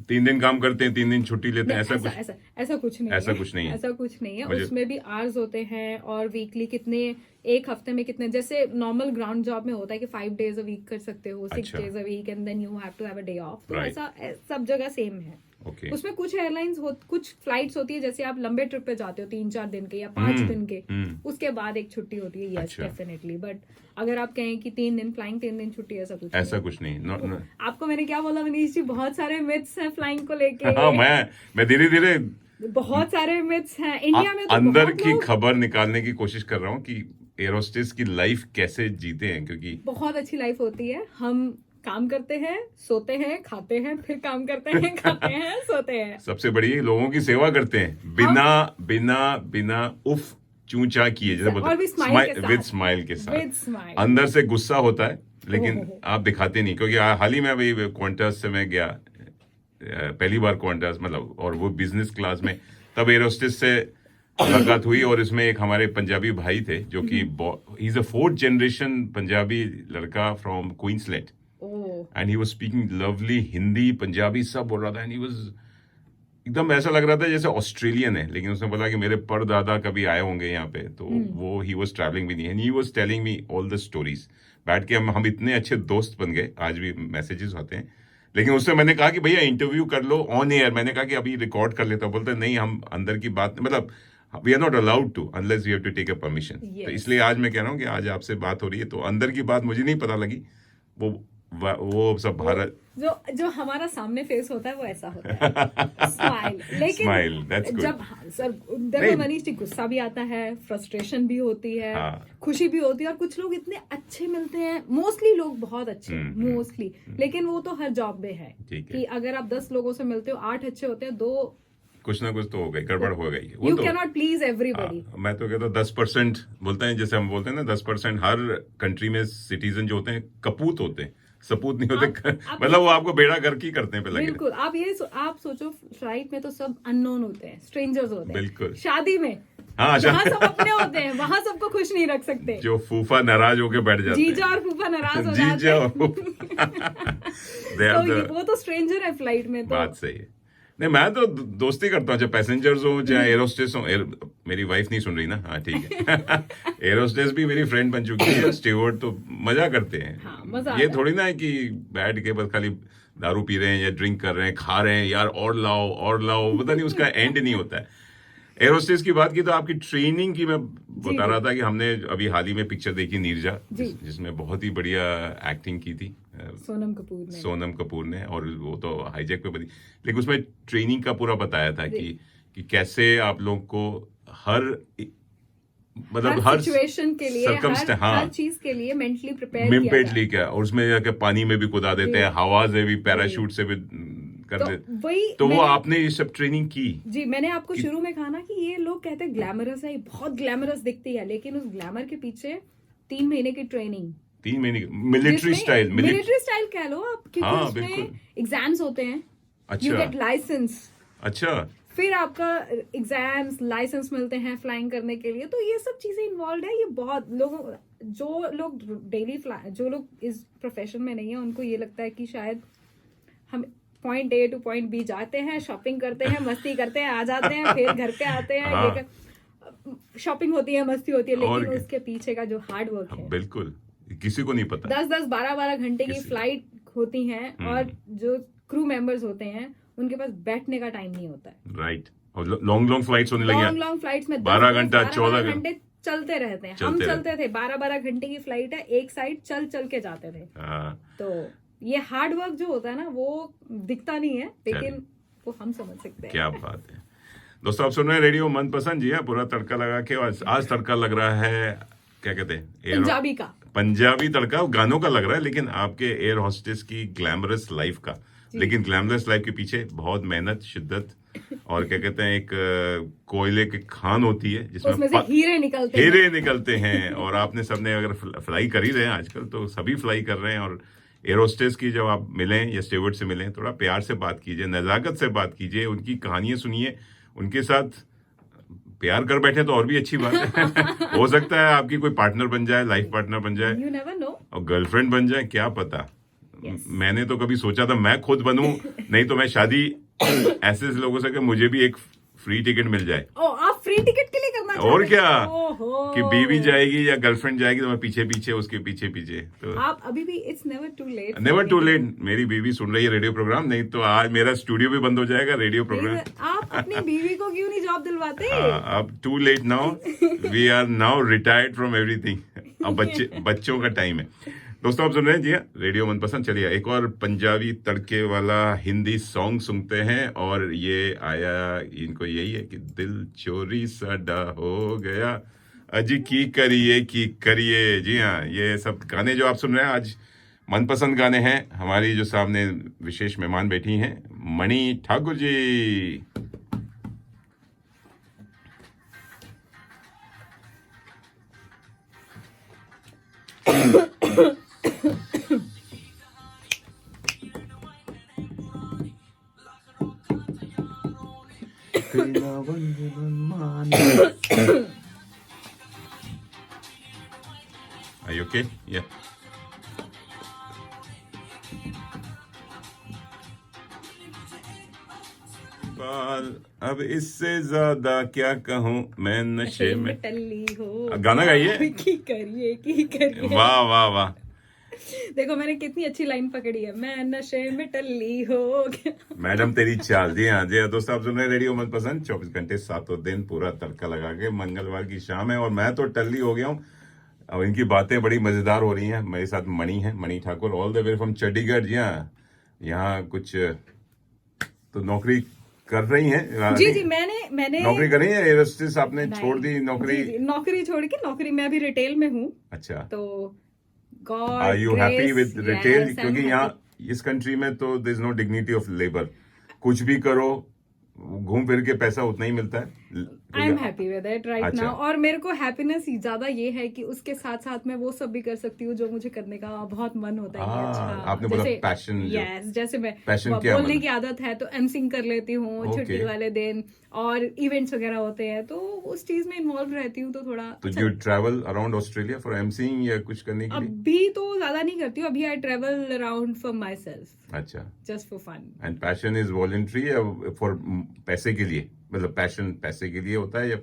Speaker 2: 3 दिन काम करते हैं, 3 दिन छुट्टी लेते हैं, ऐसा कुछ?
Speaker 1: ऐसा कुछ नहीं
Speaker 2: ऐसा
Speaker 1: है।
Speaker 2: कुछ नहीं है।
Speaker 1: ऐसा कुछ नहीं है।
Speaker 2: मुझे-
Speaker 1: उसमें भी आवर्स होते हैं और वीकली कितने, एक हफ्ते में कितने, जैसे नॉर्मल ग्राउंड जॉब में होता है कि 5 days अ वीक कर सकते हो, 6
Speaker 2: अच्छा।
Speaker 1: days a week and then you have to have a day off. तो
Speaker 2: Right.
Speaker 1: ऐसा सब जगह सेम है।
Speaker 2: ओके।
Speaker 1: उसमें कुछ एयरलाइंस कुछ फ्लाइट्स होती है, जैसे आप लंबे ट्रिप पे जाते हो 3-4 दिन के या 5 दिन के, उसके बाद एक छुट्टी होती है। यस,
Speaker 2: अच्छा।
Speaker 1: डेफिनेटली। बट अगर आप कहें कि 3 दिन फ्लाइंग, 3 दिन छुट्टी, ऐसा कुछ
Speaker 2: ऐसा
Speaker 1: नहीं।
Speaker 2: कुछ नहीं।
Speaker 1: आपको मैंने क्या बोला मनीष जी, बहुत सारे मिथ्स हैं फ्लाइंग को लेके।
Speaker 2: हाँ, मैं धीरे धीरे
Speaker 1: बहुत सारे मिथ्स हैं इंडिया में। तो
Speaker 2: अंदर
Speaker 1: बहुत
Speaker 2: की
Speaker 1: लोग
Speaker 2: खबर निकालने की कोशिश कर रहा हूँ कि एयर होस्टेस की लाइफ कैसे जीते हैं, क्योंकि
Speaker 1: बहुत अच्छी लाइफ होती है। हम काम करते हैं, सोते हैं, खाते हैं, फिर काम करते हैं, खाते हैं, सोते हैं।
Speaker 2: सबसे बड़ी लोगों की सेवा करते हैं बिना बिना बिना उफ चूचा किए, जैसे
Speaker 1: और भी smile के साथ।
Speaker 2: विद स्माइल के
Speaker 1: With
Speaker 2: साथ।
Speaker 1: smile।
Speaker 2: अंदर से गुस्सा होता है, लेकिन
Speaker 1: ओहो।
Speaker 2: आप दिखाते नहीं, क्योंकि हाल ही में अभी क्वांटस से मैं गया, पहली बार क्वांटस, मतलब, और वो बिजनेस क्लास में, तब एयर होस्टेस से मुलाकात हुई, और इसमें एक हमारे पंजाबी भाई थे जो कि he is a 4th generation Punjabi लड़का from Queensland,
Speaker 1: oh,
Speaker 2: and he was speaking lovely Hindi Punjabi सब बोल रहा था, एंड ही वाज एकदम ऐसा लग रहा था जैसे ऑस्ट्रेलियन है, लेकिन उसने बोला कि मेरे परदादा कभी आए होंगे यहाँ पे, तो वो he was travelling with me and he was telling me all the stories. बैठ के हम इतने अच्छे दोस्त बन गए, आज भी मैसेजेस आते हैं। लेकिन उससे मैंने कहा कि भैया इंटरव्यू कर लो ऑन एयर, मैंने कहा कि अभी रिकॉर्ड कर लेता हूँ। बोलते नहीं, हम अंदर की बात, मतलब we are not allowed to unless you have to take a permission. तो
Speaker 1: Yes.
Speaker 2: इसलिए आज मैं कह रहा हूँ कि आज आपसे बात हो रही है, तो अंदर की बात मुझे नहीं पता लगी, वो सब भारत
Speaker 1: जो हमारा सामने फेस होता है वो ऐसा होता है, स्माइल। लेकिन
Speaker 2: Smile, that's good.
Speaker 1: जब सर
Speaker 2: नहीं।
Speaker 1: देखो मनीष जी, गुस्सा भी आता है, फ्रस्ट्रेशन भी होती है,
Speaker 2: हाँ।
Speaker 1: खुशी भी होती है, और कुछ लोग इतने अच्छे मिलते हैं, मोस्टली लोग बहुत अच्छे, मोस्टली। लेकिन वो तो हर जॉब में है
Speaker 2: ठीक है।
Speaker 1: कि अगर आप 10 लोगों से मिलते हो, 8 अच्छे होते हैं, 2
Speaker 2: कुछ ना कुछ तो हो गई, गड़बड़ हो गई। वो
Speaker 1: यू
Speaker 2: तो
Speaker 1: कैन नॉट प्लीज एवरीबडी।
Speaker 2: मैं तो कहता हूँ 10% बोलते हैं, जैसे हम बोलते हैं ना, 10% हर कंट्री में सिटीजन जो होते हैं कपूत होते हैं, सपूत नहीं होते। मतलब वो आपको बेड़ा गर्क ही करते हैं पे लगे।
Speaker 1: बिल्कुल। आप सोचो, फ्लाइट में तो सब अननोन होते हैं, स्ट्रेंजर्स होते हैं।
Speaker 2: बिल्कुल।
Speaker 1: शादी में
Speaker 2: हाँ,
Speaker 1: जहाँ सब अपने होते हैं, वहां सबको खुश नहीं रख सकते।
Speaker 2: जो फूफा नाराज होके बैठ जाते हैं,
Speaker 1: जीजा और फूफा नाराज हो जाते
Speaker 2: जीजा
Speaker 1: हैं।
Speaker 2: They are
Speaker 1: तो
Speaker 2: the-
Speaker 1: वो तो स्ट्रेंजर है फ्लाइट में। तो
Speaker 2: बात सही है। नहीं, मैं तो दोस्ती करता हूँ, चाहे पैसेंजर्स हो चाहे एयर होस्टेस हो। मेरी वाइफ नहीं सुन रही ना? हाँ, ठीक है। एयर होस्टेस भी मेरी फ्रेंड बन चुकी है, स्टीवर्ड तो मजा करते हैं।
Speaker 1: हाँ, मजा
Speaker 2: ये
Speaker 1: आता है।
Speaker 2: थोड़ी ना है कि बैठ के बस खाली दारू पी रहे हैं या ड्रिंक कर रहे हैं, खा रहे हैं, यार और लाओ, पता नहीं, उसका एंड नहीं होता है। एयर होस्टेस की बात की तो आपकी ट्रेनिंग की मैं बता रहा था कि हमने अभी हाल ही में पिक्चर देखी नीरजा, जिसमें बहुत ही बढ़िया एक्टिंग की थी सोनम कपूर ने, और वो तो हाईजैक पे बनी, लेकिन उसमें ट्रेनिंग का पूरा बताया था कि कैसे आप लोग को मतलब हर
Speaker 1: सिचुएशन के लिए, हर चीज के लिए मेंटली प्रिपेयर
Speaker 2: किया, और उसमें जाके पानी में भी कुदा देते हैं, हवा से भी, पैराशूट से भी कर देते। तो वो आपने ये सब ट्रेनिंग की?
Speaker 1: जी, मैंने आपको शुरू में कहा ना कि ये लोग कहते हैं ग्लैमरस है, ये बहुत ग्लैमरस दिखती है, लेकिन उस ग्लैमर के पीछे 3 महीने की ट्रेनिंग,
Speaker 2: 3 महीने की मिलिट्री
Speaker 1: स्टाइल कह लो आप, क्योंकि
Speaker 2: हाँ,
Speaker 1: उसमें
Speaker 2: बिल्कुल।
Speaker 1: एग्जाम्स होते हैं।
Speaker 2: अच्छा।
Speaker 1: You get licence.
Speaker 2: अच्छा।
Speaker 1: फिर आपका एग्जाम्स, लाइसेंस मिलते हैं फ्लाइंग करने के लिए। तो ये सब चीजें इन्वॉल्व है। ये बहुत लोगों, जो लोग डेली जो लोग इस प्रोफेशन में नहीं है, उनको ये लगता है कि शायद हम point A two point B जाते हैं, शॉपिंग करते हैं, मस्ती करते हैं, आ जाते हैं, फिर घर पे आते हैं।
Speaker 2: हाँ।
Speaker 1: शॉपिंग होती है, मस्ती होती है, लेकिन उसके पीछे का जो हार्ड वर्क है,
Speaker 2: बिल्कुल किसी को नहीं पता।
Speaker 1: 10-10, 12-12 घंटे की फ्लाइट होती है, और जो क्रू मेंबर्स होते हैं उनके पास बैठने का टाइम नहीं होता है।
Speaker 2: राइट। और लॉन्ग फ्लाइट्स होने लगी,
Speaker 1: लॉन्ग फ्लाइट्स में
Speaker 2: 12 घंटा 14
Speaker 1: घंटे चलते रहते हैं। हम चलते थे, 12-12 घंटे की फ्लाइट है, एक साइड चल के जाते थे। तो ये हार्ड वर्क जो होता है ना, वो दिखता नहीं है, लेकिन वो हम समझ सकते हैं।
Speaker 2: क्या बात है। दोस्तों, आप सुन रहे हैं रेडियो मनपसंद। जी हाँ, पूरा तड़का लगा के, आज तड़का लग रहा है, क्या कहते हैं, पंजाबी तड़का गानों का लग रहा है, लेकिन आपके एयर होस्टेस की ग्लैमरस लाइफ का। लेकिन ग्लैमरस लाइफ के पीछे बहुत मेहनत, शिद्दत, और क्या कहते हैं, एक कोयले की खान होती है जिसमें
Speaker 1: से हीरे
Speaker 2: निकलते हैं। और आपने सबने अगर फ्लाई कर ही रहे हैं आजकल, तो सभी फ्लाई कर रहे हैं। और एयर होस्टेस की जब आप मिलें या स्टीवर्ड से मिलें, थोड़ा प्यार से बात कीजिए, नजाकत से बात कीजिए, उनकी कहानियां सुनिए, उनके साथ प्यार कर बैठे तो और भी अच्छी बात है। हो सकता है आपकी कोई पार्टनर बन जाए, लाइफ पार्टनर बन जाए,
Speaker 1: You never know.
Speaker 2: और गर्लफ्रेंड बन जाए, क्या पता।
Speaker 1: Yes.
Speaker 2: मैंने तो कभी सोचा था मैं खुद बनूं, नहीं तो मैं शादी ऐसे लोगों से कि मुझे भी एक फ्री टिकट मिल जाए।
Speaker 1: ओ, आप फ्री टिकट के लिए करना चाहते
Speaker 2: और
Speaker 1: हैं?
Speaker 2: क्या
Speaker 1: ओहो।
Speaker 2: कि बीवी जाएगी या गर्लफ्रेंड जाएगी तो मैं पीछे पीछे उसके पीछे पीछे। तो
Speaker 1: आप अभी भी it's never too late.
Speaker 2: Never too late. मेरी बीवी सुन रही है रेडियो प्रोग्राम, नहीं तो आज मेरा स्टूडियो भी बंद हो जाएगा, रेडियो प्रोग्राम।
Speaker 1: आप अपनी बीवी को क्यों नहीं जॉब दिलवाते?
Speaker 2: अब too late now, we are now retired from everything. अब बच्चों का टाइम है। दोस्तों आप सुन रहे हैं जी हाँ रेडियो मनपसंद। चलिए एक और पंजाबी तड़के वाला हिंदी सॉन्ग सुनते हैं, और ये आया इनको यही है कि दिल चोरी साडा हो गया, अजी की करिए। जी हाँ, ये सब गाने जो आप सुन रहे हैं आज मनपसंद गाने हैं। हमारी जो सामने विशेष मेहमान बैठी हैं, मणि Thakur ji. Are you okay? Yeah. अब इससे ज्यादा क्या कहूँ, मैं नशे में।
Speaker 1: टल्ली हो।
Speaker 2: गाना गाइए।
Speaker 1: की करिए।
Speaker 2: वाह वाह वाह।
Speaker 1: देखो मैंने कितनी अच्छी लाइन पकड़ी है, मैं नशे में टल्ली हो गया।
Speaker 2: मैडम तेरी चाल। जी हाँ जी हाँ दोस्तों आप सुन रहे हैं रेडियो मनपसंद, 24 घंटे 7 दिन पूरा तड़का लगा के। मंगलवार की शाम है और मैं तो टल्ली हो गया हूँ। अब इनकी बातें बड़ी मजेदार हो रही हैं। मेरे साथ मणि है, Mani Thakur, all the way from Chandigarh. जी हाँ, यहाँ कुछ तो नौकरी कर रही हैं।
Speaker 1: जी मैंने
Speaker 2: नौकरी कर रही है, एयरोस्टेस आपने छोड़ दी नौकरी?
Speaker 1: जी, नौकरी छोड़ के नौकरी मैं अभी रिटेल में हूँ।
Speaker 2: अच्छा,
Speaker 1: तो god
Speaker 2: are you happy with retail?
Speaker 1: yes,
Speaker 2: क्योंकि
Speaker 1: I'm
Speaker 2: यहाँ इस कंट्री में तो there is no dignity of labour. कुछ भी करो, घूम फिर के पैसा उतना ही मिलता है।
Speaker 1: आई am happy with it right
Speaker 2: अच्छा।
Speaker 1: नाउ। और मेरे को हैप्पीनेस ज्यादा ये है कि उसके साथ साथ मैं वो सब भी कर सकती हूँ जो मुझे करने का बहुत मन होता है। अच्छा,
Speaker 2: आपने बोला पैशन।
Speaker 1: यस, जैसे मैं
Speaker 2: पैशन क्या
Speaker 1: बोलने
Speaker 2: मतलब?
Speaker 1: की आदत है तो एमसिंग कर लेती हूँ
Speaker 2: Okay.
Speaker 1: छुट्टी वाले दिन, और इवेंट्स वगैरह होते हैं तो उस चीज में इन्वॉल्व रहती हूँ, तो थोड़ा
Speaker 2: तो you travel around Australia for emceeing या कुछ करने के लिए?
Speaker 1: अभी तो ज्यादा नहीं करती हूँ। अभी I travel around for myself,
Speaker 2: अच्छा।
Speaker 1: Just for fun.
Speaker 2: And passion is voluntary या फॉर पैसे के लिए? मतलब पैशन पैसे के लिए होता है या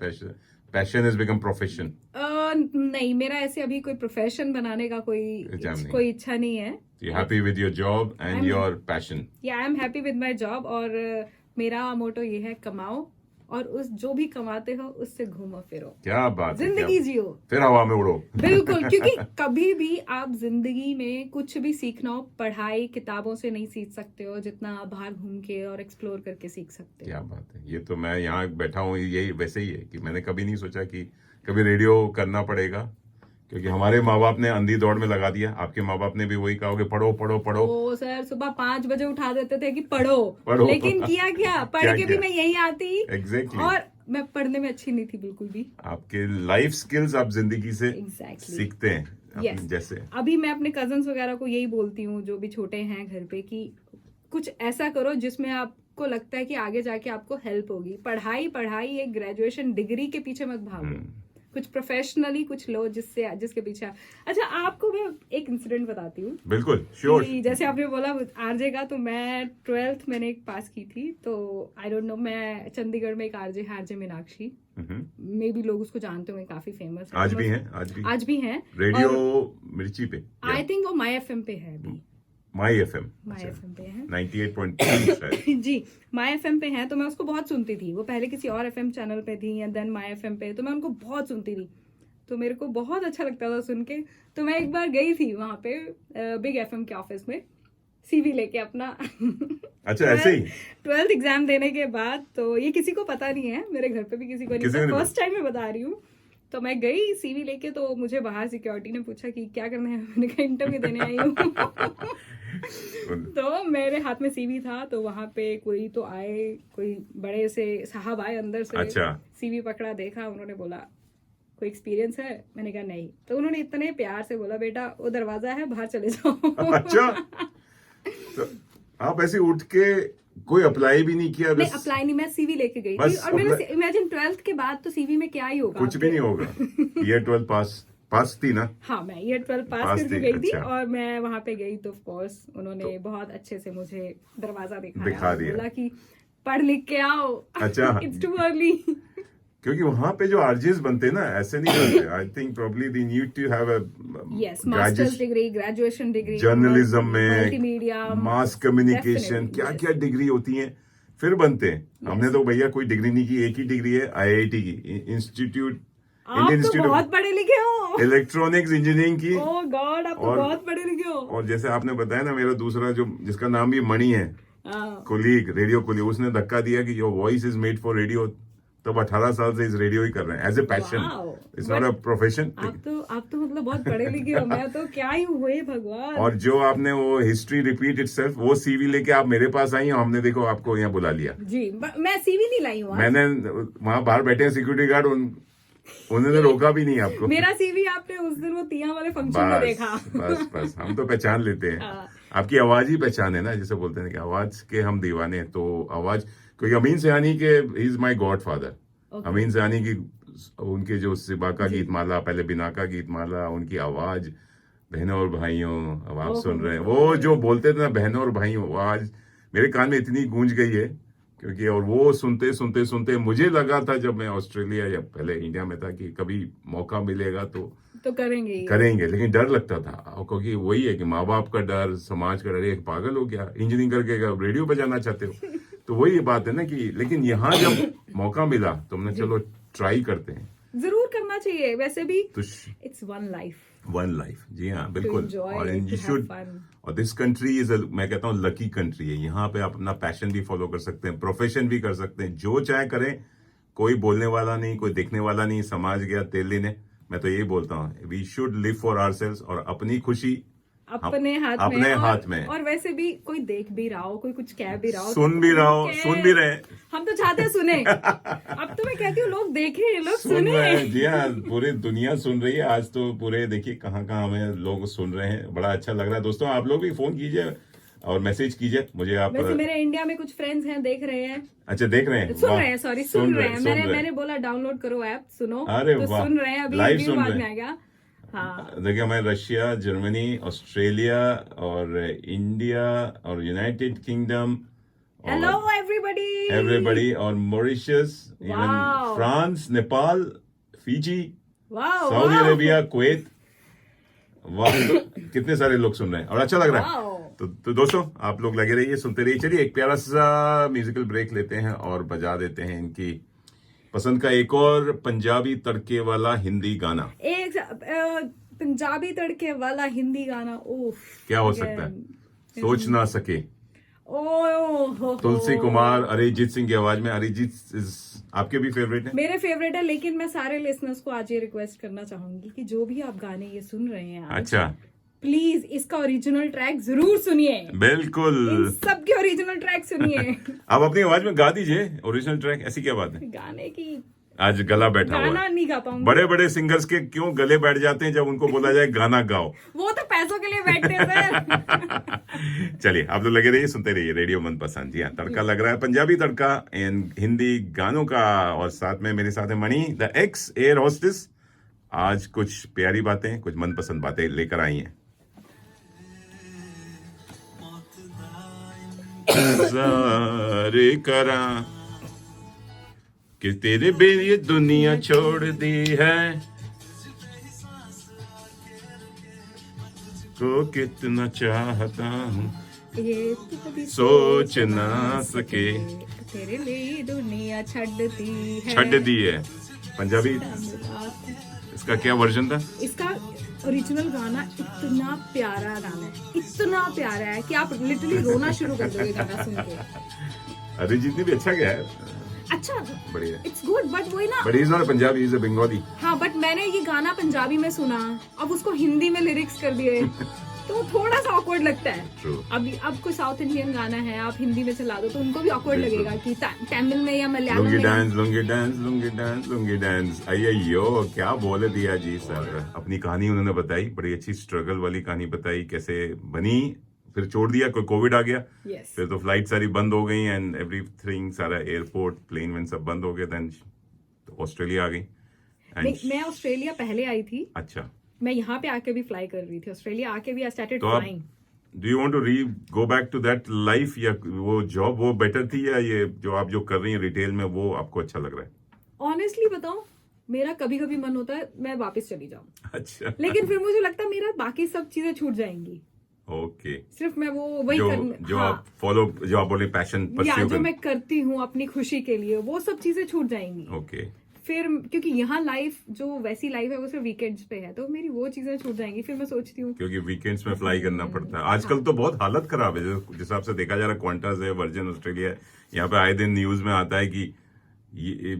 Speaker 2: पैशन इज बिकम प्रोफेशन?
Speaker 1: नहीं, मेरा ऐसे अभी कोई प्रोफेशन बनाने का कोई इच्छा नहीं है।
Speaker 2: You happy with your job and your passion?
Speaker 1: या I am happy with my job, और मेरा मोटो ये है, कमाओ और उस जो भी कमाते हो उससे घूमो फिरो।
Speaker 2: क्या बात है,
Speaker 1: जिंदगी जियो,
Speaker 2: फिर हवा में उड़ो।
Speaker 1: बिल्कुल। क्योंकि कभी भी आप जिंदगी में कुछ भी सीखना हो, पढ़ाई किताबों से नहीं सीख सकते हो जितना आप बाहर घूम के और एक्सप्लोर करके सीख सकते हो।
Speaker 2: क्या बात है। ये तो मैं यहाँ बैठा हूँ, यही वैसे ही है कि मैंने कभी नहीं सोचा कि कभी रेडियो करना पड़ेगा, क्योंकि हमारे माँ बाप ने अंधी दौड़ में लगा दिया। आपके माँ बाप ने भी वही कहा कि पढ़ो पढ़ो पढ़ो।
Speaker 1: ओ सर, सुबह 5 बजे उठा देते थे कि पढ़ो। लेकिन किया क्या, पढ़ के भी मैं यही आती।
Speaker 2: एग्जैक्टली।
Speaker 1: और मैं पढ़ने में अच्छी नहीं थी बिल्कुल भी।
Speaker 2: आपके लाइफ स्किल्स आप जिंदगी से सीखते हैं।
Speaker 1: Yes.
Speaker 2: जैसे
Speaker 1: अभी मैं अपने कजन्स वगैरह को यही बोलती हूँ जो भी छोटे हैं घर पे, कि कुछ ऐसा करो जिसमें आपको लगता है कि आगे जाके आपको हेल्प होगी। पढ़ाई एक ग्रेजुएशन डिग्री के पीछे मत भागो, कुछ प्रोफेशनली कुछ लो जिसके पीछे। अच्छा, आपको मैं एक इंसिडेंट बताती हूँ।
Speaker 2: बिल्कुल, श्योर।
Speaker 1: जैसे आपने बोला आरजे का, तो मैं 12th मैंने एक पास की थी, तो आई डोंट नो, मैं चंडीगढ़ में एक आरजे है, आरजे मीनाक्षी, मे बी लोग उसको जानते होंगे, काफी फेमस है। आज भी हैं
Speaker 2: रेडियो मिर्ची पे।
Speaker 1: आई थिंक वो माई एफएम पे है अभी।
Speaker 2: माई एफएम
Speaker 1: पे है
Speaker 2: 98.3 शायद।
Speaker 1: जी, माई एफएम पे है। तो मैं उसको बहुत सुनती थी। वो पहले किसी और एफएम चैनल पे थी एंड देन माई एफएम पे, तो मैं उनको बहुत सुनती थी। तो मेरे को बहुत अच्छा लगता था सुन के। तो मैं एक बार गई थी वहां पे बिग एफएम के ऑफिस में, सीवी लेके अपना।
Speaker 2: अच्छा, ऐसे ही
Speaker 1: 12th एग्जाम देने के बाद। तो ये किसी को पता नहीं है, मेरे घर पे भी किसी को नहीं पता, फर्स्ट टाइम मैं बता रही हूँ। तो मैं गई सीवी लेके, तो मुझे बाहर सिक्योरिटी ने पूछा कि क्या करना है। मैंने कहा इंटरव्यू देने आई हूँ। तो मेरे हाथ में सीवी था, तो वहां पे कोई तो आए, कोई बड़े से साहब आए अंदर से।
Speaker 2: अच्छा। सीवी
Speaker 1: पकड़ा, देखा, उन्होंने बोला कोई एक्सपीरियंस है? मैंने कहा नहीं। तो उन्होंने इतने प्यार से बोला, बेटा वो दरवाजा है, बाहर चले जाओ।
Speaker 2: अच्छा, तो आप ऐसे उठ के कोई अप्लाई भी नहीं किया?
Speaker 1: नहीं, अप्लाई नहीं, मैं सीवी लेके गई थी। और मैंने इमेजिन 12th के बाद तो सीवी में क्या ही होगा,
Speaker 2: कुछ भी नहीं होगा। ये 12 पास पास थी ना?
Speaker 1: हाँ, मैं ईयर 12 पास
Speaker 2: पास
Speaker 1: करके
Speaker 2: थी,
Speaker 1: गई थी
Speaker 2: अच्छा।
Speaker 1: और मैं वहां पे गई तो ऑफ कोर्स उन्होंने बहुत अच्छे से मुझे दरवाजा
Speaker 2: दिखा
Speaker 1: दिखाया और
Speaker 2: दिया।
Speaker 1: बोला कि पढ़ लिख के आओ।
Speaker 2: अच्छा।
Speaker 1: It's too early.
Speaker 2: क्योंकि वहां पे जो आरजेस बनते हैं ना ऐसे नहीं बनते। I think probably they need to have a
Speaker 1: yes, masters degree, graduation degree,
Speaker 2: journalism में,
Speaker 1: मल्टीमीडिया,
Speaker 2: मास कम्युनिकेशन,
Speaker 1: डेफिनेटली,
Speaker 2: क्या
Speaker 1: यस।
Speaker 2: क्या डिग्री होती हैं, फिर बनते हैं। हमने तो भैया कोई डिग्री नहीं की, एक ही डिग्री है आईआईटी की, इंस्टीट्यूट, इंडियन
Speaker 1: आप तो
Speaker 2: इंस्टीट्यूट
Speaker 1: बहुत पढ़े लिखे हो।
Speaker 2: इलेक्ट्रॉनिक्स इंजीनियरिंग की।
Speaker 1: ओह गॉड, आप तो
Speaker 2: और
Speaker 1: बहुत पढ़े लिखे हो।
Speaker 2: और जैसे आपने बताया ना, मेरा दूसरा जो जिसका नाम भी मणि है,
Speaker 1: हाँ,
Speaker 2: कोलीग, रेडियो कोलीग, उसने धक्का दिया कि your voice is made for radio. तब 18 साल से इस रेडियो ही कर रहे हैं as a passion,
Speaker 1: Wow.
Speaker 2: It's not a profession.
Speaker 1: आप तो मतलब बहुत पढ़े लिखे हो। मैं तो क्या ही हुए भगवान।
Speaker 2: और जो आपने वो हिस्ट्री रिपीट इटसेल्फ, वो सीवी लेके आप मेरे पास आई, और हमने देखो आपको यहाँ बुला लिया।
Speaker 1: जी, मैं सीवी नहीं लाई हूँ आज।
Speaker 2: मैंने वहां बाहर बैठे हैं सिक्योरिटी गार्ड, उन्होंने रोका भी नहीं आपको।
Speaker 1: मेरा सीवी आपने उस दिन वो तिया वाले फंक्शन में देखा।
Speaker 2: बस हम तो पहचान लेते हैं।
Speaker 1: हाँ।
Speaker 2: आपकी आवाज ही पहचान है ना, जिसे बोलते हैं कि आवाज के हम दीवाने हैं। तो आवाज, क्योंकि अमीन सयानी के is my God father. Amin Sayani की, उनके जो सिबा का गीत माला, पहले बिना का गीत माला, उनकी आवाज, बहनों और भाइयों, अब आप सुन रहे हैं वो जो बोलते थे ना, बहनों और भाइयों, वो आज मेरे कान में इतनी गूंज गई है। क्योंकि और वो सुनते सुनते सुनते मुझे लगा था जब मैं ऑस्ट्रेलिया या पहले इंडिया में था कि कभी मौका मिलेगा तो
Speaker 1: करेंगे ही।
Speaker 2: करेंगे, लेकिन डर लगता था। और क्योंकि वही है कि माँ बाप का डर, समाज का डर, एक पागल हो गया इंजीनियरिंग करके रेडियो पे जाना चाहते हो। तो वही बात है ना कि, लेकिन यहाँ जब मौका मिला तो हमने चलो ट्राई करते हैं।
Speaker 1: जरूर करना चाहिए वैसे भी।
Speaker 2: तो
Speaker 1: it's one life.
Speaker 2: One life, जी हाँ बिल्कुल।
Speaker 1: enjoy
Speaker 2: और
Speaker 1: it,
Speaker 2: you
Speaker 1: to have
Speaker 2: should,
Speaker 1: fun.
Speaker 2: और दिस कंट्री इज, मैं कहता हूँ लकी कंट्री है। यहाँ पे आप अपना पैशन भी फॉलो कर सकते हैं, प्रोफेशन भी कर सकते हैं, जो चाहे करें। कोई बोलने वाला नहीं, कोई देखने वाला नहीं। समाज गया तेल लेने, मैं तो यही बोलता हूँ, we should live for ourselves, और अपनी खुशी
Speaker 1: अपने हाथ में।
Speaker 2: अपने हाथ में।
Speaker 1: और वैसे भी कोई देख भी रहा हो, कोई कुछ कह भी रहा हो,
Speaker 2: सुन भी रहा हो, सुन भी रहे।
Speaker 1: हम तो चाहते हैं सुने। अब तो मैं कहती हूँ लोग देखें, लोग
Speaker 2: सुन
Speaker 1: सुने।
Speaker 2: रहे हैं, जी हाँ, पूरी दुनिया सुन रही है आज तो। पूरे देखिए कहाँ कहाँ हमें लोग सुन रहे हैं, बड़ा अच्छा लग रहा है। दोस्तों आप लोग भी फोन कीजिए और मैसेज कीजिए मुझे। आप
Speaker 1: वैसे मेरे इंडिया में कुछ फ्रेंड्स हैं, देख रहे हैं।
Speaker 2: अच्छा, देख रहे हैं,
Speaker 1: सुन
Speaker 2: वाह।
Speaker 1: रहे हैं, सॉरी सुन रहे हैं।
Speaker 2: रहे हैं।
Speaker 1: मैंने बोला डाउनलोड करो ऐप, सुनो।
Speaker 2: अरे
Speaker 1: तो
Speaker 2: वाह,
Speaker 1: सुन रहे हैं, अभी
Speaker 2: लाइव
Speaker 1: review
Speaker 2: सुन
Speaker 1: बाद
Speaker 2: रहे
Speaker 1: में
Speaker 2: हैं।
Speaker 1: आएगा। हाँ,
Speaker 2: देखिए हमें रशिया, जर्मनी, ऑस्ट्रेलिया और इंडिया और United Kingdom,
Speaker 1: hello everybody,
Speaker 2: everybody, और Mauritius, even
Speaker 1: Wow.
Speaker 2: France, Nepal, Fiji,
Speaker 1: वाह
Speaker 2: सऊदी अरेबिया, कुवैत। वाह, कितने सारे लोग सुन रहे हैं और अच्छा लग रहा है। तो दोस्तों आप लोग लगे रहिए, सुनते रहिए। चलिए एक प्यारा सा म्यूजिकल ब्रेक लेते हैं और बजा देते हैं इनकी पसंद का एक और पंजाबी तड़के वाला हिंदी गाना।
Speaker 1: एक पंजाबी तड़के वाला हिंदी गाना। ओह,
Speaker 2: क्या हो सकता है? सोच ना सके।
Speaker 1: ओह,
Speaker 2: तुलसी कुमार, अरिजीत सिंह की आवाज में। अरिजीत आपके भी फेवरेट है?
Speaker 1: मेरे फेवरेट है, लेकिन मैं सारे लिसनर्स को आज ये रिक्वेस्ट करना चाहूंगी कि जो भी आप गाने ये सुन रहे हैं आज,
Speaker 2: अच्छा,
Speaker 1: प्लीज इसका ओरिजिनल ट्रैक जरूर सुनिए।
Speaker 2: बिल्कुल,
Speaker 1: इन सबके ओरिजिनल ट्रैक सुनिए।
Speaker 2: आप अपनी आवाज में गा दीजिए ओरिजिनल ट्रैक, ऐसी क्या बात है?
Speaker 1: गाने की
Speaker 2: आज गला बैठा हुआ
Speaker 1: गाना
Speaker 2: है।
Speaker 1: नहीं गा पाऊंगी।
Speaker 2: बड़े बड़े सिंगर्स के क्यों गले बैठ जाते हैं जब उनको बोला जाए गाना गाओ।
Speaker 1: वो तो पैसों के लिए बैठते हैं सर।
Speaker 2: चलिए आप लोग लगे रहिए, सुनते रहिए रेडियो मनपसंद। जी हाँ, तड़का लग रहा है, पंजाबी तड़का इन हिंदी गानों का। और साथ में मेरे साथ है मणि, द एक्स एयर होस्टेस। आज कुछ प्यारी बातें, कुछ मनपसंद बातें लेकर आई हैं। इंतज़ार करा कि तेरे बिन ये दुनिया छोड़ दी है, को कितना चाहता हूँ
Speaker 1: ये तो कभी
Speaker 2: सोच ना सके।
Speaker 1: तेरे लिए दुनिया छड्डती है।
Speaker 2: छड्ड दी है पंजाबी। इसका क्या वर्जन था?
Speaker 1: इसका ओरिजिनल गाना इतना प्यारा गाना है, इतना प्यारा है कि आप लिटरली रोना शुरू कर दोगे गाना सुन के।
Speaker 2: अरिजीत ने भी अच्छा गया है,
Speaker 1: अच्छा,
Speaker 2: बढ़िया।
Speaker 1: इट्स गुड, बट वही ना।
Speaker 2: But he is not Punjabi, is a Bengali.
Speaker 1: हाँ, बट मैंने ये गाना पंजाबी में सुना, अब उसको हिंदी में लिरिक्स कर दिए तो थोड़ा सा ऑकवर्ड लगता है।
Speaker 2: True.
Speaker 1: अब कोई साउथ इंडियन गाना है, आप हिंदी में चला दो तो उनको भी ऑकवर्ड
Speaker 2: बिल्कुल।
Speaker 1: लगेगा कि तमिल में या मलयालम
Speaker 2: लुंगी
Speaker 1: में।
Speaker 2: Dance, lungi dance, lungi dance, lungi dance. अय्यो, क्या बोल दिया जी सर। अपनी कहानी उन्होंने बताई, बड़ी अच्छी स्ट्रगल वाली कहानी बताई, कैसे बनी, फिर छोड़ दिया, कोई कोविड आ गया।
Speaker 1: Yes.
Speaker 2: फिर तो फ्लाइट सारी बंद हो गई एंड एवरीथिंग, सारा एयरपोर्ट, प्लेन वैन सब बंद हो गए। देन ऑस्ट्रेलिया आ गई।
Speaker 1: नहीं, मैं ऑस्ट्रेलिया पहले आई थी।
Speaker 2: अच्छा,
Speaker 1: मैं यहाँ पे आके भी फ्लाई कर रही थी, ऑस्ट्रेलिया आके भी आई स्टार्टेड
Speaker 2: तो आप
Speaker 1: flying.
Speaker 2: Do you want to go back to that life, या वो जॉब वो बेटर थी, या ये जो आप जो कर रही हैं रिटेल में वो आपको अच्छा लग रहा है?
Speaker 1: ऑनेस्टली बताऊं, मेरा कभी कभी मन होता है मैं वापस चली जाऊं,
Speaker 2: अच्छा।
Speaker 1: लेकिन फिर मुझे लगता है मेरा बाकी सब चीजें छूट जाएंगी,
Speaker 2: ओके।
Speaker 1: सिर्फ मैं वो वही
Speaker 2: जो आप फॉलो, जो आप बोले पैशन
Speaker 1: या
Speaker 2: परस्यू
Speaker 1: जो मैं करती हूँ अपनी खुशी के लिए, वो सब चीजें छूट जाएंगी।
Speaker 2: ओके।
Speaker 1: फिर क्योंकि यहाँ लाइफ जो वैसी लाइफ है वो सिर्फ वीकेंड्स पे है, तो मेरी वो चीजें छूट जाएंगी। फिर मैं सोचती हूँ
Speaker 2: क्योंकि वीकेंड्स में फ्लाई करना पड़ता है आजकल, तो बहुत हालत खराब है जिस हिसाब से देखा जा रहा है। क्वांटास है, वर्जिन ऑस्ट्रेलिया है, यहाँ पे आए दिन न्यूज में आता है कि ये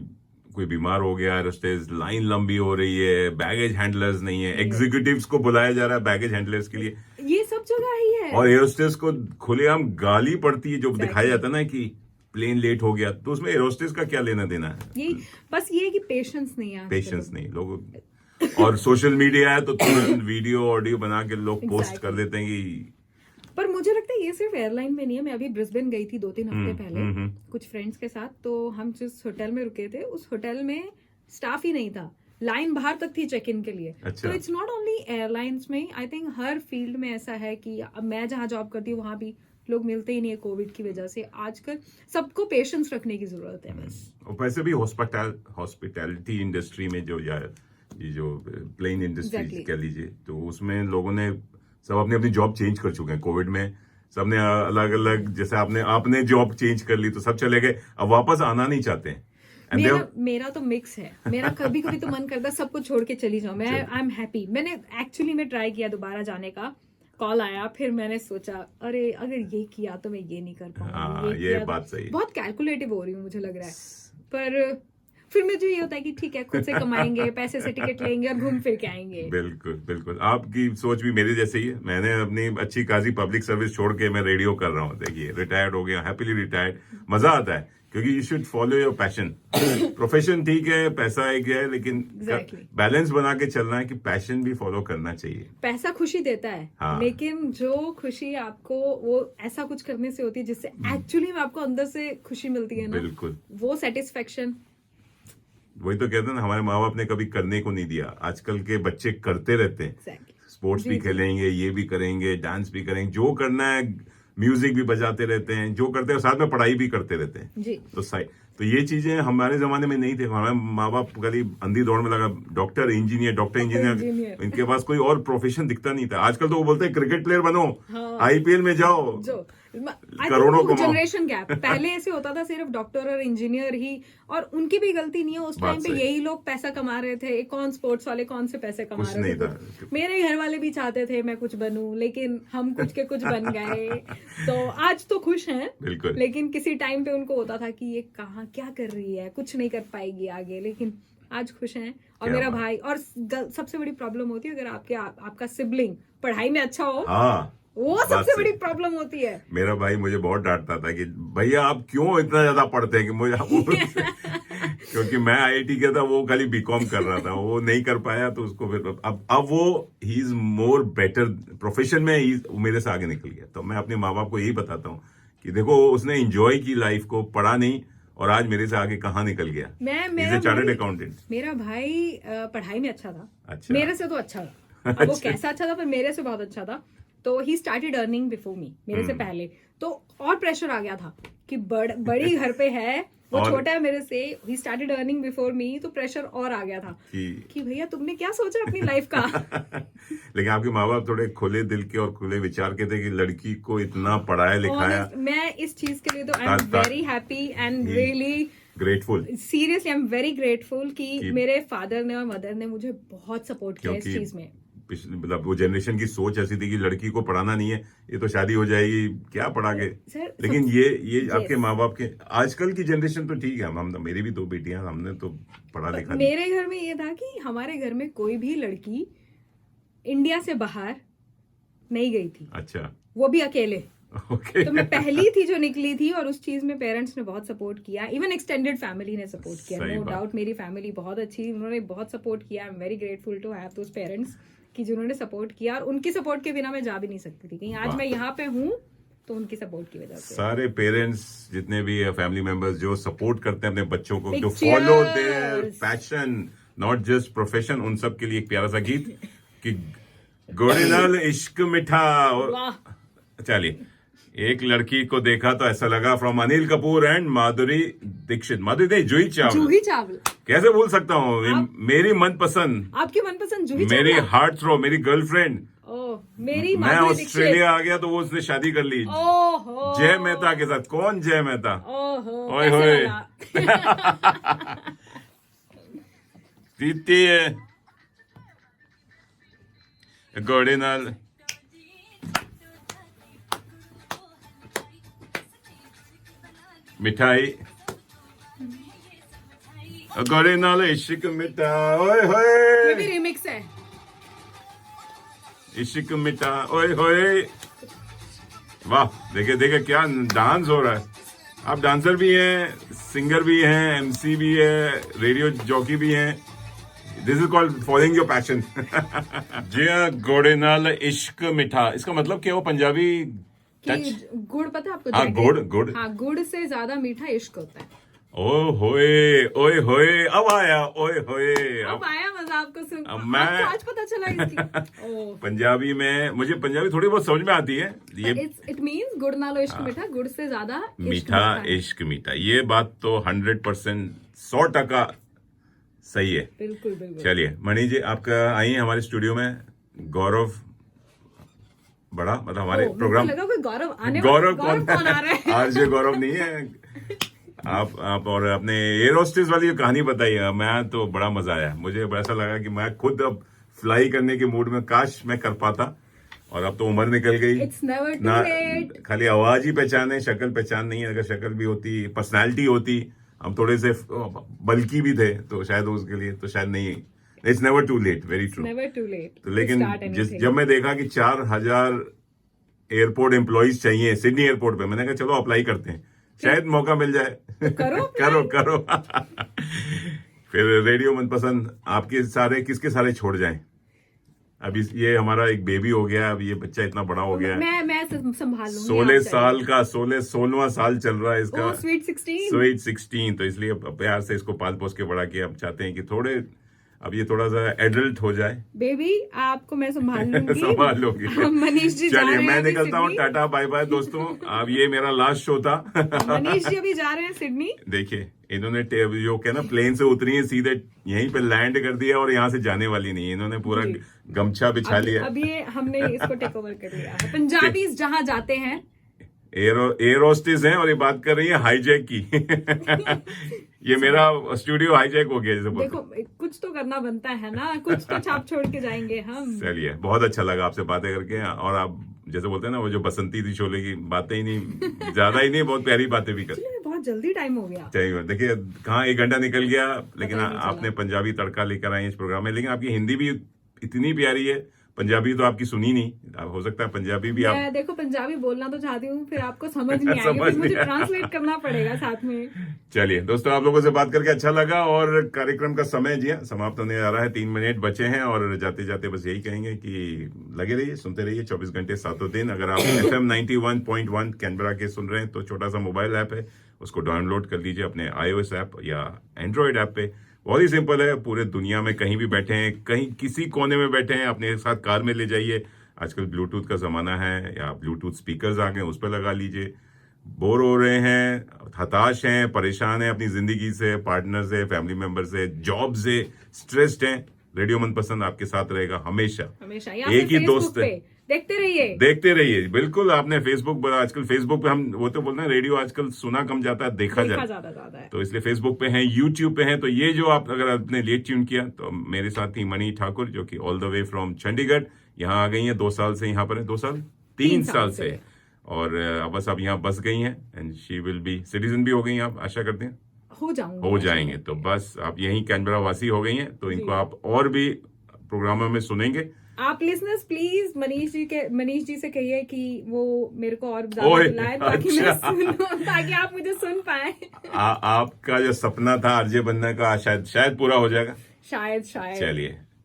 Speaker 2: कोई बीमार हो गया, एरोस्टेज लाइन लंबी हो रही है, बैगेज हैंडलर्स नहीं है, एग्जीक्यूटिव्स को बुलाया जा रहा है बैगेज हैंडलर्स के लिए,
Speaker 1: ये सब जगह ही है।
Speaker 2: और एरोस्टेज को खुलेआम गाली पड़ती है। जो दिखाया जाता है ना कि प्लेन लेट हो गया, तो उसमें एरोस्टेज का क्या लेना देना है?
Speaker 1: यही बस ये है कि पेशेंस नहीं है,
Speaker 2: पेशेंस नहीं लोग। और सोशल मीडिया है तो तुरंत वीडियो ऑडियो बना के लोग पोस्ट कर देते हैं कि।
Speaker 1: पर मुझे लगता है ये सिर्फ एयरलाइन में नहीं है। मैं अभी ब्रिस्बेन गई थी 2-3 हफ्ते पहले कुछ फ्रेंड्स के साथ, तो हम जिस होटल में रुके थे उस होटल में स्टाफ ही नहीं था, लाइन बाहर तक थी चेक इन के लिए।
Speaker 2: अच्छा।
Speaker 1: तो इट्स नॉट ओनली एयरलाइंस में, आई थिंक हर फील्ड में ऐसा है कि अब मैं जहाँ जॉब करती हूँ वहां भी लोग मिलते ही नहीं है कोविड की वजह से। आजकल सबको पेशेंस रखने की जरूरत है बस।
Speaker 2: और वैसे भी हॉस्पिटैलिटी इंडस्ट्री में जो ये जो प्लेन इंडस्ट्री कह लीजिए, तो उसमें लोगों ने सब अपनी अपनी जॉब चेंज कर चुके हैं कोविड में। सबने अलग अलग, जैसे आपने जॉब चेंज कर ली तो सब चले गए, अब वापस आना नहीं चाहते हैं।
Speaker 1: मेरा तो मिक्स है। मेरा कभी कभी तो मन करता है सब कुछ छोड़ के चली जाऊं। मैं आई एम हैप्पी। मैंने एक्चुअली में ट्राई किया दोबारा जाने का, कॉल आया, फिर मैंने सोचा अरे अगर ये किया तो मैं ये नहीं कर पाऊंगी।
Speaker 2: ये बात सही है।
Speaker 1: बहुत कैलकुलेटिव हो रही हूँ मुझे लग रहा है, पर फिर मुझे ये होता है कि ठीक है खुद से कमाएंगे, पैसे से टिकट लेंगे और घूम फिर के आएंगे।
Speaker 2: बिल्कुल बिल्कुल, आपकी सोच भी मेरी जैसे ही है। मैंने अपनी अच्छी खासी पब्लिक सर्विस छोड़ के मैं रेडियो कर रहा हूँ। देखिए रिटायर्ड हो गया, हैप्पीली रिटायर्ड। मजा आता है क्योंकि you should follow your passion. Profession ठीक है, पैसा एक है, लेकिन बैलेंस बना के चलना है कि पैशन भी फॉलो करना चाहिए।
Speaker 1: पैसा खुशी देता है,
Speaker 2: हाँ।
Speaker 1: लेकिन जो खुशी आपको वो ऐसा कुछ करने से होती है जिससे एक्चुअली में आपको अंदर से खुशी मिलती है ना,
Speaker 2: बिल्कुल
Speaker 1: वो सेटिस्फेक्शन।
Speaker 2: वही तो कहते हैं ना, हमारे माँ बाप ने कभी करने को नहीं दिया। आजकल के बच्चे करते रहते हैं। स्पोर्ट्स भी खेलेंगे, ये भी करेंगे, डांस भी करेंगे, जो करना है, म्यूजिक भी बजाते रहते हैं, जो करते हैं साथ में पढ़ाई भी करते रहते हैं
Speaker 1: जी।
Speaker 2: तो ये चीजें हमारे जमाने में नहीं थे। हमारे माँ बाप कभी अंधी दौड़ में लगा डॉक्टर इंजीनियर, इनके पास कोई और प्रोफेशन दिखता नहीं था। आजकल तो वो बोलते हैं क्रिकेट प्लेयर बनो, आईपीएल में जाओ, करोड़ों कमाओ।
Speaker 1: जनरेशन गैप, पहले ऐसे होता था सिर्फ डॉक्टर और इंजीनियर ही, और उनकी भी गलती नहीं है। उस टाइम पे यही लोग पैसा कमा रहे थे। कौन स्पोर्ट्स वाले कौन से पैसे कमा रहे थे? मेरे घर वाले भी चाहते थे मैं कुछ बनूं, लेकिन हम कुछ के कुछ बन गए। तो आज तो खुश हैं, लेकिन किसी टाइम पे उनको होता था कि ये कहाँ क्या कर रही है, कुछ नहीं कर पाएगी आगे, लेकिन आज खुश हैं। और मेरा भाई, और सबसे बड़ी प्रॉब्लम होती है अगर आपका सिबलिंग पढ़ाई में अच्छा हो, वो सबसे बड़ी प्रॉब्लम होती है।
Speaker 2: मेरा भाई मुझे बहुत डांटता था कि भैया आप क्यों इतना ज्यादा पढ़ते हैं, कि मुझे क्योंकि मैं आईआईटी किया था, वो खाली बीकॉम कर रहा था, वो नहीं कर पाया, तो उसको फिर अब वो he is more better profession में, मेरे से आगे निकल गया। तो मैं अपने माँ बाप को यही बताता हूँ कि देखो उसने एंजॉय की लाइफ को, पढ़ा नहीं, और आज मेरे से आगे कहाँ निकल गया।
Speaker 1: मैं
Speaker 2: चार्टर्ड अकाउंटेंट।
Speaker 1: मेरा भाई पढ़ाई में अच्छा था।
Speaker 2: अच्छा।
Speaker 1: मेरे से तो अच्छा था। अब वो कैसा अच्छा था, पर मेरे से बहुत अच्छा था। तो he started earning before me, मेरे से पहले। तो और प्रेशर आ गया था कि बड़ी घर पे है, वो छोटा है मेरे से, he started earning before me, तो प्रेशर और आ गया था कि भैया तुमने क्या सोचा अपनी लाइफ का।
Speaker 2: लेकिन आपके माँ बाप थोड़े खुले दिल के और खुले विचार के थे कि लड़की को इतना पढ़ाया लिखाया।
Speaker 1: मैं इस चीज के लिए तो आई am very happy and really
Speaker 2: grateful.
Speaker 1: Seriously I am very grateful कि मेरे फादर ने और मदर ने मुझे बहुत सपोर्ट किया इस चीज में।
Speaker 2: मतलब वो जनरेशन की सोच ऐसी थी कि लड़की को पढ़ाना नहीं है, ये तो शादी हो जाएगी, क्या पढ़ा के। लेकिन ये आपके माँ बाप के, आजकल की जनरेशन तो ठीक है। हम मेरी भी 2 बेटियां, हमने तो पढ़ा लिखा।
Speaker 1: मेरे घर में ये था कि हमारे घर में कोई भी लड़की इंडिया से बाहर नहीं गई थी।
Speaker 2: अच्छा।
Speaker 1: वो भी अकेले। तो मैं पहली थी जो निकली थी, और उस चीज में पेरेंट्स ने बहुत सपोर्ट किया, इवन एक्सटेंडेड फैमिली ने सपोर्ट किया। नो डाउट मेरी फैमिली बहुत अच्छी, उन्होंने बहुत सपोर्ट किया। I am very grateful to have those parents कि जिन्होंने सपोर्ट किया, और उनकी सपोर्ट के बिना मैं जा भी नहीं सकती थी कहीं। आज मैं यहाँ पे हूँ तो उनकी सपोर्ट की वजह से।
Speaker 2: सारे पेरेंट्स जितने भी फैमिली मेंबर्स जो सपोर्ट करते हैं अपने बच्चों को, जो follow their passion not just profession, उन सब के लिए एक प्यारा सा गीत कि घोड़े नाल इश्क मिठा।
Speaker 1: वाह।
Speaker 2: चलिए, एक लड़की को देखा तो ऐसा लगा, फ्रॉम अनिल कपूर एंड माधुरी दीक्षित, माधुरी नहीं, जूही चावला।
Speaker 1: जूही चावला,
Speaker 2: कैसे भूल सकता हूँ, मेरी मनपसंद,
Speaker 1: आपकी मनपसंद जूही
Speaker 2: मेरी
Speaker 1: चावला।
Speaker 2: हार्ट थ्रो, मेरी गर्लफ्रेंड।
Speaker 1: ओह, मेरी
Speaker 2: मैं
Speaker 1: माधुरी दीक्षित।
Speaker 2: ऑस्ट्रेलिया आ गया तो वो उसने शादी कर ली
Speaker 1: ओहो,
Speaker 2: जय मेहता के साथ। कौन जय मेहता?
Speaker 1: ओहो,
Speaker 2: ओए
Speaker 1: कैसे
Speaker 2: होए।
Speaker 1: लगा?
Speaker 2: पीती है घोड़े नाल मिठाई, घोड़े नाल इश्क मिठा। ओए
Speaker 1: ये
Speaker 2: होए,
Speaker 1: भी रिमिक्स है।
Speaker 2: इश्क मिठा, ओए होए। वाह, देखे देखे क्या डांस हो रहा है। आप डांसर भी हैं, सिंगर भी हैं, एमसी भी है, रेडियो जॉकी भी हैं। This is called following your passion. जी हाँ, घोड़े नाल इश्क मिठा, इसका मतलब क्या? वो पंजाबी
Speaker 1: कि
Speaker 2: टच।
Speaker 1: गुड़ पता है आपको?
Speaker 2: हाँ,
Speaker 1: जैगरी।
Speaker 2: गुड़।
Speaker 1: हाँ, गुड़ से ज्यादा मीठा इश्क होता है।
Speaker 2: ओए होए, अब आया, ओए होए।
Speaker 1: अब आया मजा आपको सुन?
Speaker 2: अब मैं-
Speaker 1: आपको आज पता चला इसकी? ओह,
Speaker 2: पंजाबी में, मुझे पंजाबी थोड़ी बहुत समझ में आती है। ये
Speaker 1: इट मीन्स गुड़ नालो इश्क मीठा, गुड़ से ज्यादा इश्क
Speaker 2: मीठा,
Speaker 1: है।
Speaker 2: इश्क मीठा, ये बात तो 100%, 100% सही है।
Speaker 1: बिल्कुल बिल्कुल।
Speaker 2: चलिए मणि जी, आपका आई हैं हमारे स्टूडियो में। गौरव बड़ा, मतलब हमारे
Speaker 1: ओह,
Speaker 2: प्रोग्राम,
Speaker 1: मुझे लगा कोई गौरव आने
Speaker 2: गौरव
Speaker 1: कौन आ रहा है?
Speaker 2: आरजे गौरव नहीं है। आप और अपने एयर होस्टेस वाली जो कहानी बताइए। मैं तो बड़ा मजा आया, मुझे ऐसा लगा कि मैं खुद अब फ्लाई करने के मूड में, काश मैं कर पाता। और अब तो उम्र निकल गई,
Speaker 1: It's never too
Speaker 2: ना
Speaker 1: late.
Speaker 2: खाली आवाज ही पहचान है, शक्ल पहचान नहीं है। अगर शक्ल भी होती, पर्सनैलिटी होती, हम थोड़े से बल्कि भी थे तो शायद उसके लिए तो शायद नहीं। It's never too late, very true.
Speaker 1: Never too late
Speaker 2: तो
Speaker 1: to
Speaker 2: लेकिन
Speaker 1: start anything.
Speaker 2: जब मैं देखा कि 4000 एयरपोर्ट एम्प्लॉइज चाहिए सिडनी एयरपोर्ट पे, मैंने कहा चलो अप्लाई करते हैं, शायद मौका मिल जाए।
Speaker 1: करो
Speaker 2: करो। फिर रेडियो मनपसंद आपके सारे, किसके सारे छोड़ जाएं। अभी ये हमारा एक बेबी हो गया, अब ये बच्चा इतना बड़ा हो गया है,
Speaker 1: मैं संभाल लूंगी।
Speaker 2: 16
Speaker 1: आप
Speaker 2: साल का, 16वां साल चल रहा है इसका।
Speaker 1: ओह, स्वीट 16।
Speaker 2: स्वीट 16, तो इसलिए अब प्यार से इसको पाल पोस के बड़ा किया। अब चाहते हैं कि थोड़े, अब ये थोड़ा सा एडल्ट हो जाए।
Speaker 1: बेबी, आपको मैं संभाल लूंगी।
Speaker 2: संभाल लोगी।
Speaker 1: मनीष जी जा
Speaker 2: चलिए,
Speaker 1: रहे हैं
Speaker 2: मैं
Speaker 1: अभी
Speaker 2: निकलता हूँ,
Speaker 1: सिडनी।
Speaker 2: टाटा बाय बाय दोस्तों। अब ये मेरा लास्ट शो था।
Speaker 1: मनीष जी अभी जा रहे हैं सिडनी।
Speaker 2: देखिए, इन्होंने जो क्या ना, प्लेन से उतरी है, सीधे यहीं पे लैंड कर दिया और यहाँ से जाने वाली नहीं है। इन्होंने पूरा
Speaker 1: जी।
Speaker 2: गमछा बिछा लिया।
Speaker 1: अब ये हमने इसको टेक ओवर कर लिया है। पंजाबी जहां जाते हैं,
Speaker 2: एयर होस्टेस हैं और ये बात कर रही है हाईजैक की। ये मेरा स्टूडियो हाईजैक हो गया जैसे बोलते
Speaker 1: देखो कुछ तो करना बनता है ना, कुछ तो छाप छोड़ के जाएंगे हम।
Speaker 2: हैं। चलिए, बहुत अच्छा लगा आपसे बातें करके। और आप जैसे बोलते हैं ना, वो जो बसंती थी शोले की, बातें ही नहीं, ज्यादा ही नहीं, बहुत प्यारी बातें भी कर।
Speaker 1: चलिए, बहुत जल्दी टाइम हो गया।
Speaker 2: चाहिए, देखिए कहाँ 1 घंटा निकल गया, लेकिन
Speaker 1: पता ही नहीं चला।
Speaker 2: आपने पंजाबी तड़का लेकर आए इस प्रोग्राम में। लेकिन आपकी हिंदी भी इतनी प्यारी है, पंजाबी तो आपकी सुनी नहीं। हो सकता है पंजाबी भी आप,
Speaker 1: मैं देखो पंजाबी बोलना तो चाहती हूँ, फिर आपको समझ नहीं आएगी,
Speaker 2: समझ
Speaker 1: फिर मुझे
Speaker 2: नहीं
Speaker 1: ट्रांसलेट करना पड़ेगा साथ में।
Speaker 2: चलिए दोस्तों, आप लोगों से बात करके अच्छा लगा। और कार्यक्रम का समय जी हाँ समाप्त होने जा रहा है, 3 मिनट बचे हैं। और जाते जाते बस यही कहेंगे कि लगे रहिए, सुनते रहिए 24 घंटे 7 दिन। अगर आप FM 91.1 कैनबरा के सुन रहे हैं तो छोटा सा मोबाइल ऐप है, उसको डाउनलोड कर लीजिए अपने iOS ऐप या एंड्रॉयड ऐप पे। बहुत ही सिंपल है, पूरे दुनिया में कहीं भी बैठे हैं, कहीं किसी कोने में बैठे हैं, अपने साथ कार में ले जाइए। आजकल ब्लूटूथ का जमाना है, या ब्लूटूथ स्पीकर्स आ गए, उस पर लगा लीजिए। बोर हो रहे हैं, हताश हैं, परेशान हैं अपनी जिंदगी से, पार्टनर से, फैमिली मेंबर से, जॉब से स्ट्रेस्ड हैं, रेडियो मनपसंद आपके साथ रहेगा हमेशा।
Speaker 1: हमेशा
Speaker 2: एक ही दोस्त है,
Speaker 1: देखते रहिए।
Speaker 2: देखते रहिए। बिल्कुल, आपने फेसबुक, आजकल फेसबुक पे हम वो तो बोलते हैं, रेडियो आजकल सुना कम जाता है, देखा जाता
Speaker 1: ज्यादा है।
Speaker 2: तो इसलिए फेसबुक पे हैं, यूट्यूब पे हैं। तो ये जो आप अगर आपने लेट ट्यून किया, तो मेरे साथ थी मणि ठाकुर, जो कि all the way from Chandigarh यहाँ आ गई हैं। 2 साल से यहाँ पर है, 2 साल 3 साल से। और बस अब यहाँ बस गई हैं, and she will be citizen भी हो गई हैं, आप आशा करते हैं हो जाएंगे। तो बस आप यहीं कैनबरा वासी हो गई हैं, तो इनको आप और भी प्रोग्रामों में सुनेंगे।
Speaker 1: आप लिसनर्स प्लीज मनीष जी से कहिए कि वो मेरे को और ज्यादा
Speaker 2: ओए,
Speaker 1: बुलाएं, ताकि मैं ताकि आप मुझे सुन पाए।
Speaker 2: आपका जो सपना था आरजे बनने का, शायद पूरा हो जाएगा।
Speaker 1: शायद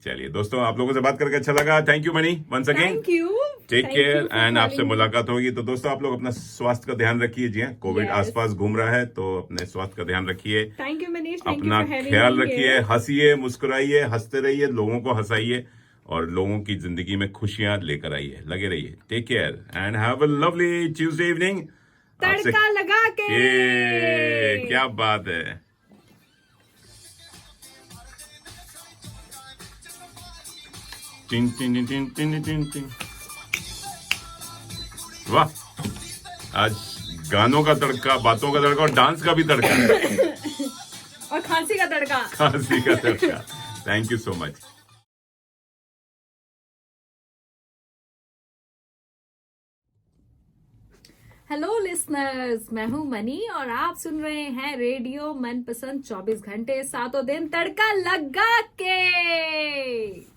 Speaker 2: चलिए दोस्तों, आप लोगों से बात करके अच्छा लगा। Thank you Mani, once again.
Speaker 1: Thank you,
Speaker 2: take care, and आपसे मुलाकात होगी। तो दोस्तों, आप लोग अपना स्वास्थ्य का ध्यान रखिए। जी हाँ, कोविड आसपास घूम रहा है, तो अपने स्वास्थ्य का ध्यान रखिए।
Speaker 1: थैंक यू मनीष,
Speaker 2: अपना ख्याल रखिए, हंसिए, मुस्कुराइए, हंसते रहिए, लोगों को हंसाइए। और लोगों की जिंदगी में खुशियां लेकर आइए। लगे रहिए। Take care and have a lovely Tuesday evening.
Speaker 1: तड़का लगा के।
Speaker 2: क्या बात है। टिन टिन टिन टिन टिन टिन। वाह, आज गानों का तड़का, बातों का तड़का और डांस का भी तड़का
Speaker 1: और खांसी का तड़का।
Speaker 2: खांसी का तड़का। Thank you so much.
Speaker 1: Hello listeners, मैं हूं मनी और आप सुन रहे हैं रेडियो मनपसंद 24 घंटे 7 दिन तड़का लगा के।